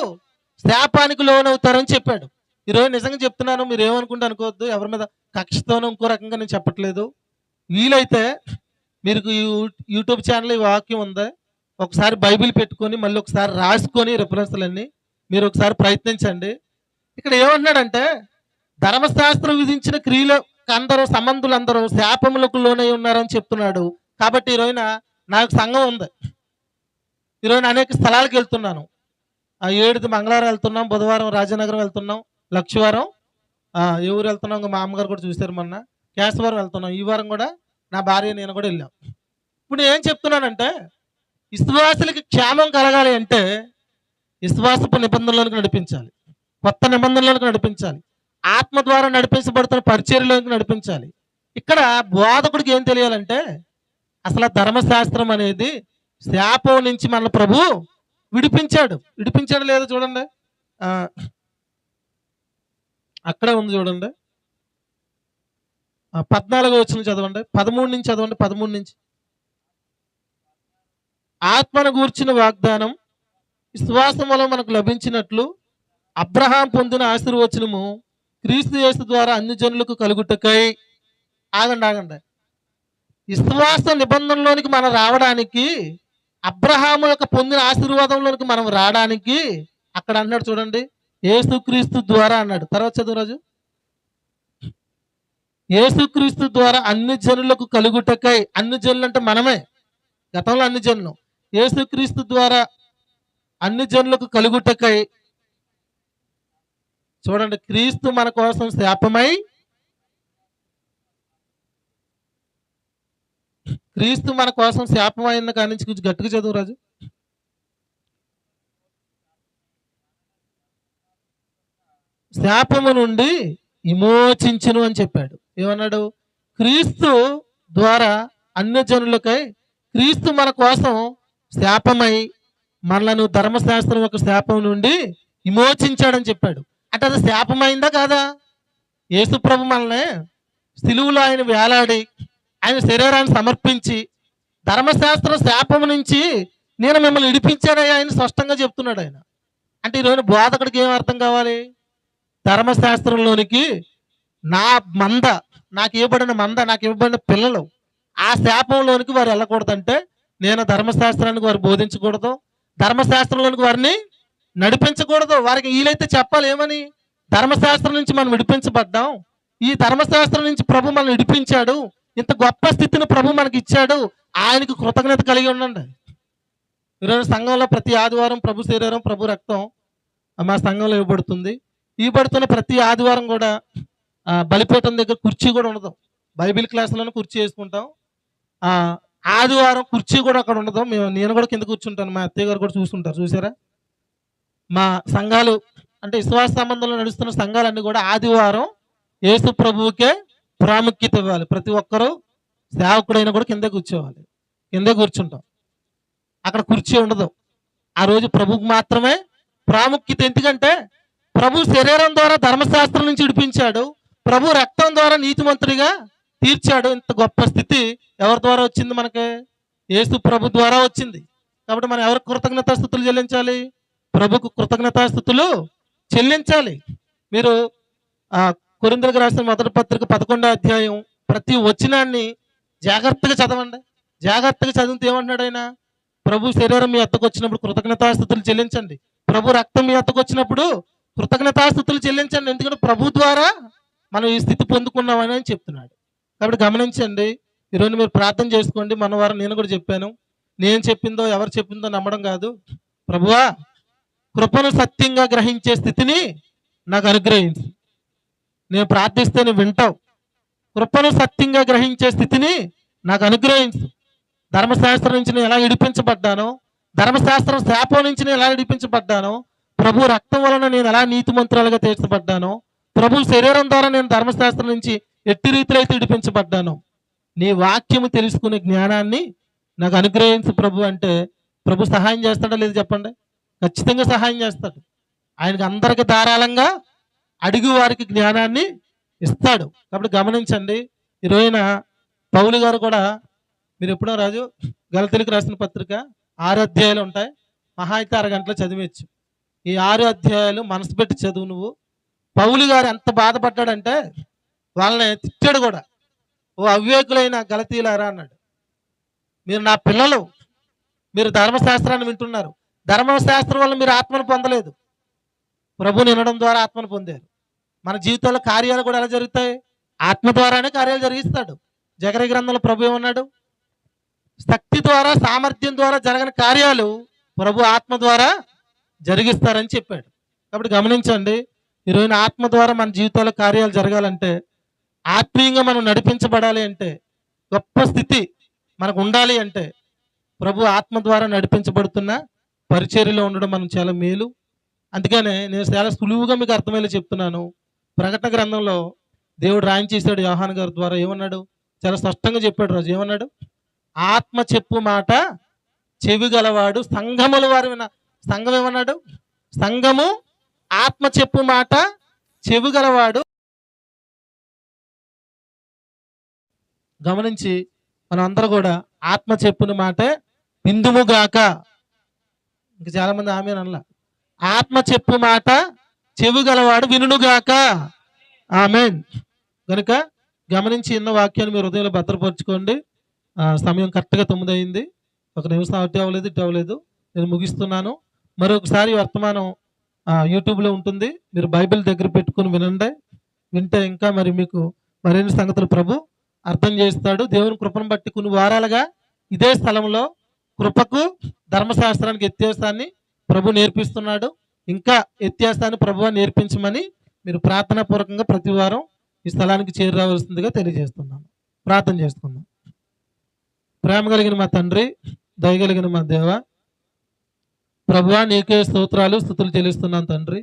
శాపానికి లోనవుతారని చెప్పాడు. ఈరోజు నిజంగా చెప్తున్నాను, మీరు ఏమనుకుంటే అనుకోవద్దు, ఎవరి మీద కక్షతోనో ఇంకో రకంగా నేను చెప్పట్లేదు. వీలైతే మీరు యూట్యూబ్ ఛానల్ ఈ వాక్యం ఉంది, ఒకసారి బైబిల్ పెట్టుకొని మళ్ళీ ఒకసారి రాసుకొని రెఫరెన్స్లన్నీ మీరు ఒకసారి ప్రయత్నించండి. ఇక్కడ ఏమంటున్నాడంటే ధర్మశాస్త్రం విధించిన క్రియలు అందరూ సంబంధులందరూ శాపములకు లోనై ఉన్నారని చెప్తున్నాడు. కాబట్టి ఈ రోజున నాకు సంఘం ఉంది. ఈరోజు అనేక స్థలాలకు వెళ్తున్నాను. ఆ 7ది మంగళవారం వెళ్తున్నాం, బుధవారం రాజానగరం వెళ్తున్నాం, లక్షవారం ఏ ఊరు వెళ్తున్నాం, మా అమ్మగారు కూడా చూశారు మొన్న. కేశవరం వెళ్తున్నాం. ఈ వారం కూడా నా భార్య నేను కూడా వెళ్ళాం. ఇప్పుడు ఏం చెప్తున్నానంటే, విశ్వాసులకి క్షేమం కలగాలి అంటే విశ్వాసపు నిబంధనలోనికి నడిపించాలి, కొత్త నిబంధనలోనికి నడిపించాలి, ఆత్మ ద్వారా నడిపించబడుతున్న పరిచర్యలోకి నడిపించాలి. ఇక్కడ బోధకుడికి ఏం తెలియాలంటే, అసలు ధర్మశాస్త్రం అనేది శాపం నుంచి మన ప్రభు విడిపించాడు లేదో చూడండి. అక్కడే ఉంది చూడండి. 14వ వచనం చదవండి, 13 నుంచి చదవండి. 13 నుంచి ఆత్మను గూర్చిన వాగ్దానం విశ్వాసం వల్ల మనకు లభించినట్లు అబ్రహాం పొందిన ఆశీర్వచనము క్రీస్తు యేసు ద్వారా అన్ని జనులకు కలుగుటకై. ఆగండి. విశ్వాస నిబంధనలోనికి మనం రావడానికి, అబ్రహాము యొక్క పొందిన ఆశీర్వాదంలోనికి మనం రావడానికి అక్కడ అన్నాడు చూడండి, యేసుక్రీస్తు ద్వారా అన్నాడు. తర్వాత చదువు రాజు. యేసుక్రీస్తు ద్వారా అన్ని జనులకు కలుగుటకై. అన్ని జనులు అంటే మనమే, గతంలో అన్ని జనులు. యేసుక్రీస్తు ద్వారా అన్ని జనులకు కలుగుటకై. చూడండి, క్రీస్తు మన కోసం శాపమై, క్రీస్తు మన కోసం శాపమైన కాడి నుంచి కొంచెం గట్టిగా చదువు రాజు. శాపము నుండి విమోచించును అని చెప్పాడు. ఏమన్నాడు? క్రీస్తు ద్వారా అన్ని జనులకై, క్రీస్తు మన కోసం శాపమై మనలను ధర్మశాస్త్రం యొక్క శాపం నుండి విమోచించాడని చెప్పాడు. అంటే అది శాపమైందా కాదా? యేసు ప్రభు మనల్ని సిలువలో ఆయన వేలాడి ఆయన శరీరాన్ని సమర్పించి ధర్మశాస్త్రం శాపం నుంచి నేను మిమ్మల్ని విడిపించాడని ఆయన స్పష్టంగా చెప్తున్నాడు ఆయన. అంటే ఈరోజు బోధకుడికి ఏం అర్థం కావాలి? ధర్మశాస్త్రంలోనికి నా మంద, నాకు ఇవ్వబడిన మంద, నాకు ఇవ్వబడిన పిల్లలు ఆ శాపంలోనికి వారు వెళ్ళకూడదంటే నేను ధర్మశాస్త్రానికి వారు బోధించకూడదు, ధర్మశాస్త్రంలోనికి వారిని నడిపించకూడదు. వారికి వీలైతే చెప్పాలి ఏమని, ధర్మశాస్త్రం నుంచి మనం విడిపించబడ్డాం, ఈ ధర్మశాస్త్రం నుంచి ప్రభు మనం విడిపించాడు, ఇంత గొప్ప స్థితిని ప్రభు మనకి ఇచ్చాడు, ఆయనకు కృతజ్ఞత కలిగి ఉండండి. ఈరోజు సంఘంలో ప్రతి ఆదివారం ప్రభు శరీరం ప్రభు రక్తం మా సంఘంలో ఇవ్వబడుతుంది. ఇవ్వబడుతున్న ప్రతి ఆదివారం కూడా బలిపీఠం దగ్గర కుర్చీ కూడా ఉండదు. బైబిల్ క్లాసులోనే కుర్చీ వేసుకుంటాం. ఆదివారం కుర్చీ కూడా అక్కడ ఉండదు. నేను కూడా కింద కూర్చుంటాను, మా అత్తయ్య గారు కూడా చూసుకుంటారు. చూసారా, మా సంఘాలు అంటే విశ్వాస సంబంధంలో నడుస్తున్న సంఘాలన్నీ కూడా ఆదివారం యేసు ప్రభువుకే ప్రాముఖ్యత ఇవ్వాలి. ప్రతి ఒక్కరూ సేవకుడైనా కూడా కిందే కూర్చోవాలి, కిందే కూర్చుంటాం. అక్కడ కుర్చీ ఉండదు. ఆ రోజు ప్రభువుకు మాత్రమే ప్రాముఖ్యత. ఎందుకంటే ప్రభు శరీరం ద్వారా ధర్మశాస్త్రం నుంచి విడిపించాడు, ప్రభు రక్తం ద్వారా నీతిమంతుడిగా తీర్చాడు. ఇంత గొప్ప స్థితి ఎవరి ద్వారా వచ్చింది? మనకి యేసు ప్రభు ద్వారా వచ్చింది. కాబట్టి మనం ఎవరికి కృతజ్ఞతాస్తుతులు చెల్లించాలి? ప్రభుకు కృతజ్ఞతాస్తుతులు చెల్లించాలి. మీరు కొరింథీయులకు రాసిన మొదటి పత్రిక 11వ అధ్యాయం ప్రతి వచనాన్ని జాగ్రత్తగా చదవండి. జాగ్రత్తగా చదివితే ఏమంటున్నాడు ఆయన? ప్రభు శరీరం మీ ఎత్తకు వచ్చినప్పుడు కృతజ్ఞతాస్తుతులు చెల్లించండి, ప్రభు రక్తం మీ ఎత్తకు వచ్చినప్పుడు కృతజ్ఞతాస్తుతులు చెల్లించండి. ఎందుకంటే ప్రభు ద్వారా మనం ఈ స్థితి పొందుకున్నామని అని చెప్తున్నాడు. కాబట్టి గమనించండి. ఈరోజు మీరు ప్రార్థన చేసుకోండి. మన వారం నేను కూడా చెప్పాను, నేను చెప్పిందో ఎవరు చెప్పిందో నమ్మడం కాదు. ప్రభువా, కృపను సత్యంగా గ్రహించే స్థితిని నాకు అనుగ్రహించు. నేను ప్రార్థిస్తే నువ్వు వింటావు. కృపను సత్యంగా గ్రహించే స్థితిని నాకు అనుగ్రహించు. ధర్మశాస్త్రం నుంచి నేను ఎలా విడిపించబడ్డానో, ధర్మశాస్త్రం శాపం నుంచి నేను ఎలా విడిపించబడ్డానో, ప్రభు రక్తం వలన నేను ఎలా నీతిమంతురాలుగా తీర్చబడ్డానో, ప్రభు శరీరం ద్వారా నేను ధర్మశాస్త్రం నుంచి ఎట్టి రీతిలో అయితే విడిపించబడ్డాను, నీ వాక్యము తెలుసుకునే జ్ఞానాన్ని నాకు అనుగ్రహించు ప్రభు అంటే ప్రభు సహాయం చేస్తాడా లేదు చెప్పండి? ఖచ్చితంగా సహాయం చేస్తాడు. ఆయనకు అందరికి ధారాళంగా అడిగి వారికి జ్ఞానాన్ని ఇస్తాడు. కాబట్టి గమనించండి. ఈరోజున పౌలు గారు కూడా, మీరు ఎప్పుడో రాజు గలతీయులకు రాసిన పత్రిక 6 అధ్యాయాలు ఉంటాయి, మహా అయితే 6 గంటలు చదివచ్చు. ఈ 6 అధ్యాయాలు మనసు పెట్టి చదువు నువ్వు. పౌలు గారు ఎంత బాధపడ్డాడంటే వాళ్ళని తిట్టాడు కూడా. ఓ అవివేకులైన గలతీయులారా అన్నాడు, మీరు నా పిల్లలు, మీరు ధర్మశాస్త్రాన్ని వింటున్నారు, ధర్మశాస్త్రం వల్ల మీరు ఆత్మను పొందలేదు, ప్రభుని వినడం ద్వారా ఆత్మను పొందారు. మన జీవితంలో కార్యాలు కూడా ఎలా జరుగుతాయి? ఆత్మ ద్వారానే కార్యాలు జరిగిస్తాడు. జకర్యా గ్రంథంలో ప్రభు ఏమన్నాడు? శక్తి ద్వారా సామర్థ్యం ద్వారా జరగని కార్యాలు ప్రభు ఆత్మ ద్వారా జరిగిస్తారని చెప్పాడు. కాబట్టి గమనించండి, ఈరోజు ఆత్మ ద్వారా మన జీవితాల్లో కార్యాలు జరగాలంటే, ఆత్మీయంగా మనం నడిపించబడాలి అంటే, గొప్ప స్థితి మనకు ఉండాలి అంటే ప్రభు ఆత్మ ద్వారా నడిపించబడుతున్న పరిచర్యలో ఉండడం మనం చాలా మేలు. అందుకనే నేను చాలా సులువుగా మీకు అర్థమయ్యేలా చెప్తున్నాను. ప్రకటన గ్రంథంలో దేవుడు రాయించేశాడు యోహాను గారి ద్వారా. ఏమన్నాడు? చాలా స్పష్టంగా చెప్పాడు రాజు. ఏమన్నాడు? ఆత్మ చెప్పు మాట చెవి గలవాడు సంఘముల వారు సంఘం ఏమన్నాడు? సంఘము ఆత్మ చెప్పు మాట చెవి గలవాడు. గమనించి మనం అందరూ కూడా ఆత్మ చెప్పున మాట విందుముగాక. ఇంకా చాలా మంది ఆమె అనలా. ఆత్మ చెప్పు మాట చెవి గలవాడు వినుగాక. ఆమేన్. కనుక గమనించి ఇన్న వాక్యాన్ని మీరు హృదయంలో భద్రపరచుకోండి. సమయం కరెక్ట్గా 9 అయింది. 1 నిమిషం అటు అవ్వలేదు. నేను ముగిస్తున్నాను. మరొకసారి వర్తమానం యూట్యూబ్లో ఉంటుంది. మీరు బైబిల్ దగ్గర పెట్టుకుని వినండి. వింటే ఇంకా మరి మీకు మరిన్ని సంగతులు ప్రభు అర్థం చేస్తాడు. దేవుని కృపను బట్టి కొన్ని వారాలుగా ఇదే స్థలంలో కృపకు ధర్మశాస్త్రానికి వ్యత్యాసాన్ని ప్రభు నేర్పిస్తున్నాడు. ఇంకా వ్యత్యాసాన్ని ప్రభువా నేర్పించమని మీరు ప్రార్థనాపూర్వకంగా ప్రతి వారం ఈ స్థలానికి చేరి రావాల్సిందిగా తెలియజేస్తున్నాను. ప్రార్థన చేసుకుందాం. ప్రేమ కలిగిన మా తండ్రి, దయగలిగిన మా దేవ, ప్రభువా నీకే స్తోత్రాలు స్తుతులు చెల్లిస్తున్నాను తండ్రి.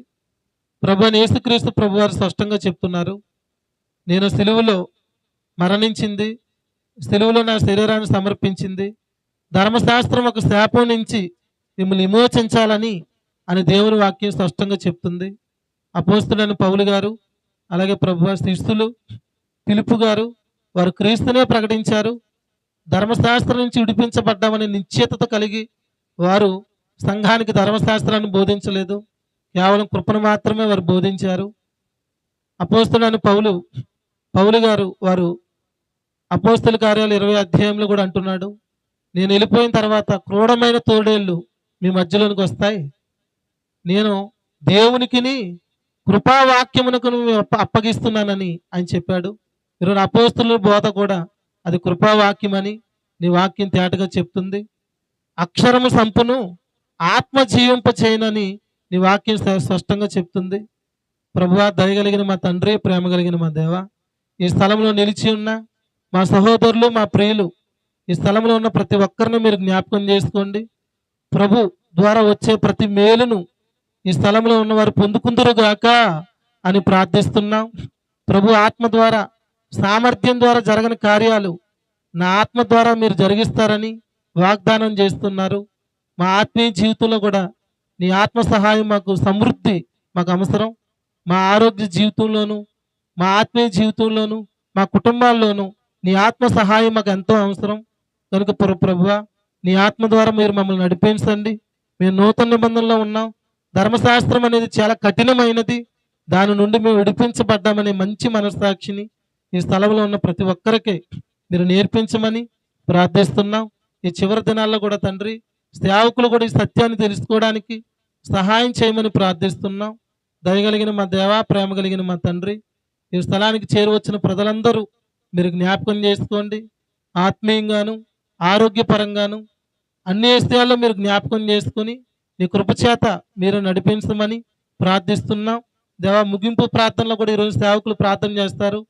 ప్రభువా యేసుక్రీస్తు ప్రభువారు స్పష్టంగా చెప్తున్నారు, నేను సిలువలో మరణించింది, సిలువలో నా శరీరాన్ని సమర్పించింది, ధర్మశాస్త్రం ఒక శాపం నుంచి మిమ్మల్ని విమోచించాలని అని దేవుని వాక్యం స్పష్టంగా చెప్తుంది. అపోస్తులైన పౌలు గారు, అలాగే ప్రభువా శిష్యులు ఫిలిప్పు గారు, వారు క్రీస్తునే ప్రకటించారు. ధర్మశాస్త్రం నుంచి విడిపించబడ్డామని నిశ్చయత కలిగి వారు సంఘానికి ధర్మశాస్త్రాన్ని బోధించలేదు, కేవలం కృపను మాత్రమే వారు బోధించారు. అపోస్తులైన పౌలు గారు వారు అపోస్తుల కార్యాలు 20 అధ్యాయంలో కూడా అంటున్నాడు, నేను వెళ్ళిపోయిన తర్వాత క్రూరమైన తోడేళ్ళు మీ మధ్యలోనికి వస్తాయి, నేను దేవునికిని కృపావాక్యమునకు అప్పగిస్తున్నానని ఆయన చెప్పాడు. ఈరోజు అపోస్తుల బోధ కూడా అది కృపావాక్యమని నీ వాక్యం తేటగా చెప్తుంది. అక్షరము సంపును ఆత్మ జీవింప చేయనని నీ వాక్యం స్పష్టంగా చెప్తుంది. ప్రభువా దయగలిగిన మా తండ్రి, ప్రేమ కలిగిన మా దేవ, ఈ స్థలంలో నిలిచి ఉన్న మా సహోదరులు, మా ప్రియులు, ఈ స్థలంలో ఉన్న ప్రతి ఒక్కరిని మీరు జ్ఞాపకం చేసుకోండి. ప్రభు ద్వారా వచ్చే ప్రతి మేలును ఈ స్థలంలో ఉన్నవారు పొందుకుందరుగాక అని ప్రార్థిస్తున్నాం. ప్రభు ఆత్మ ద్వారా సామర్థ్యం ద్వారా జరగని కార్యాలు నా ఆత్మ ద్వారా మీరు జరిగిస్తారని వాగ్దానం చేస్తున్నారు. మా ఆత్మీయ జీవితంలో కూడా నీ ఆత్మ సహాయం మాకు సమృద్ధి మాకు అవసరం. మా ఆరోగ్య జీవితంలోను, మా ఆత్మీయ జీవితంలోను, మా కుటుంబాల్లోనూ నీ ఆత్మ సహాయం మాకు ఎంతో అవసరం. కనుక ప్రభువా నీ ఆత్మ ద్వారా మీరు మమ్మల్ని నడిపించండి. మేము నూతన నిబంధనలో ఉన్నాం. ధర్మశాస్త్రం అనేది చాలా కఠినమైనది, దాని నుండి మేము విడిపించబడ్డామనే మంచి మనస్సాక్షిని ఈ స్థలంలో ఉన్న ప్రతి ఒక్కరికి మీరు నేర్పించమని ప్రార్థిస్తున్నాం. ఈ చివరి దినాల్లో కూడా తండ్రి సేవకులు కూడా ఈ సత్యాన్ని తెలుసుకోవడానికి సహాయం చేయమని ప్రార్థిస్తున్నాం. దయగలిగిన మా దేవా, ప్రేమ కలిగిన మా తండ్రి, ఈ స్థలానికి చేరువచ్చిన ప్రజలందరూ మీరు జ్ఞాపకం చేసుకోండి. ఆత్మీయంగాను ఆరోగ్యపరంగాను అన్ని విషయాల్లో మీరు జ్ఞాపకం చేసుకుని నీ కృపచేత మీరు నడిపించమని ప్రార్థిస్తున్నాం. దేవా ముగింపు ప్రార్థనలో కూడా ఈరోజు సేవకులు ప్రార్థన చేస్తారు.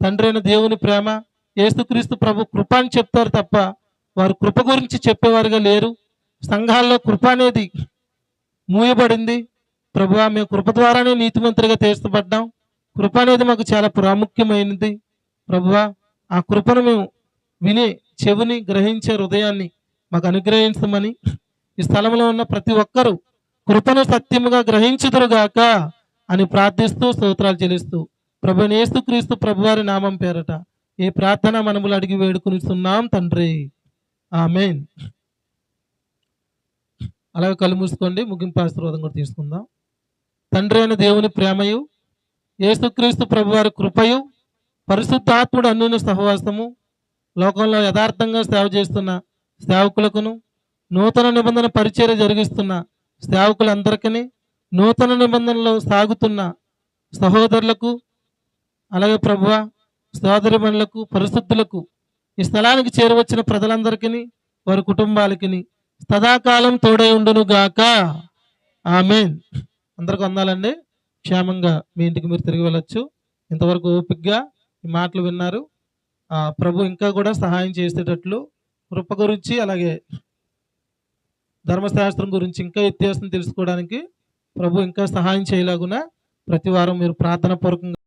తండ్రి అయిన దేవుని ప్రేమ, యేసుక్రీస్తు ప్రభు కృప అని చెప్తారు తప్ప వారు కృప గురించి చెప్పేవారుగా లేరు. సంఘాల్లో కృప అనేది మూయబడింది. ప్రభువా మేము కృప ద్వారానే నీతిమంతులుగా తీర్చబడ్డాం. కృప అనేది మాకు చాలా ప్రాముఖ్యమైనది. ప్రభువా ఆ కృపను మేము వినే చెవిని గ్రహించే హృదయాన్ని మాకు అనుగ్రహించమని ఈ స్థలంలో ఉన్న ప్రతి ఒక్కరూ కృపను సత్యముగా గ్రహించుదురుగాక అని ప్రార్థిస్తూ స్తోత్రాలు చెల్లిస్తూ ప్రభువైన యేసుక్రీస్తు ప్రభువారి నామం పేరట ఈ ప్రార్థన మనములు అడిగి వేడుకొనిస్తున్నాం తండ్రి. ఆమేన్. అలాగే కళ్ళు మూసుకోండి. ముగింపు ఆశీర్వాదం కూడా తీసుకుందాం. తండ్రి అయిన దేవుని ప్రేమయు, యేసుక్రీస్తు ప్రభువారి కృపయు, పరిశుద్ధాత్ముడు అన్యోన్య సహవాసము, లోకంలో యథార్థంగా సేవ చేస్తున్న సేవకులకును, నూతన నిబంధన పరిచర్య జరిగిస్తున్న సేవకులందరికీ, నూతన నిబంధనలో సాగుతున్న సహోదరులకు, అలాగే ప్రభువా సోదరిమణులకు, పరిశుద్ధులకు, ఈ స్థలానికి చేరువచ్చిన ప్రజలందరికీ వారి కుటుంబాలకి సదాకాలం తోడై ఉండును గాక. ఆమేన్. అందరికి వందాలండి. క్షేమంగా మీ ఇంటికి మీరు తిరిగి వెళ్ళొచ్చు. ఇంతవరకు ఓపికగా ఈ మాటలు విన్నారు. ప్రభు ఇంకా కూడా సహాయం చేసేటట్లు కృప గురించి అలాగే ధర్మశాస్త్రం గురించి ఇంకా వ్యత్యాసం తెలుసుకోవడానికి ప్రభు ఇంకా సహాయం చేయలాగున ప్రతి వారం మీరు ప్రార్థన పూర్వకంగా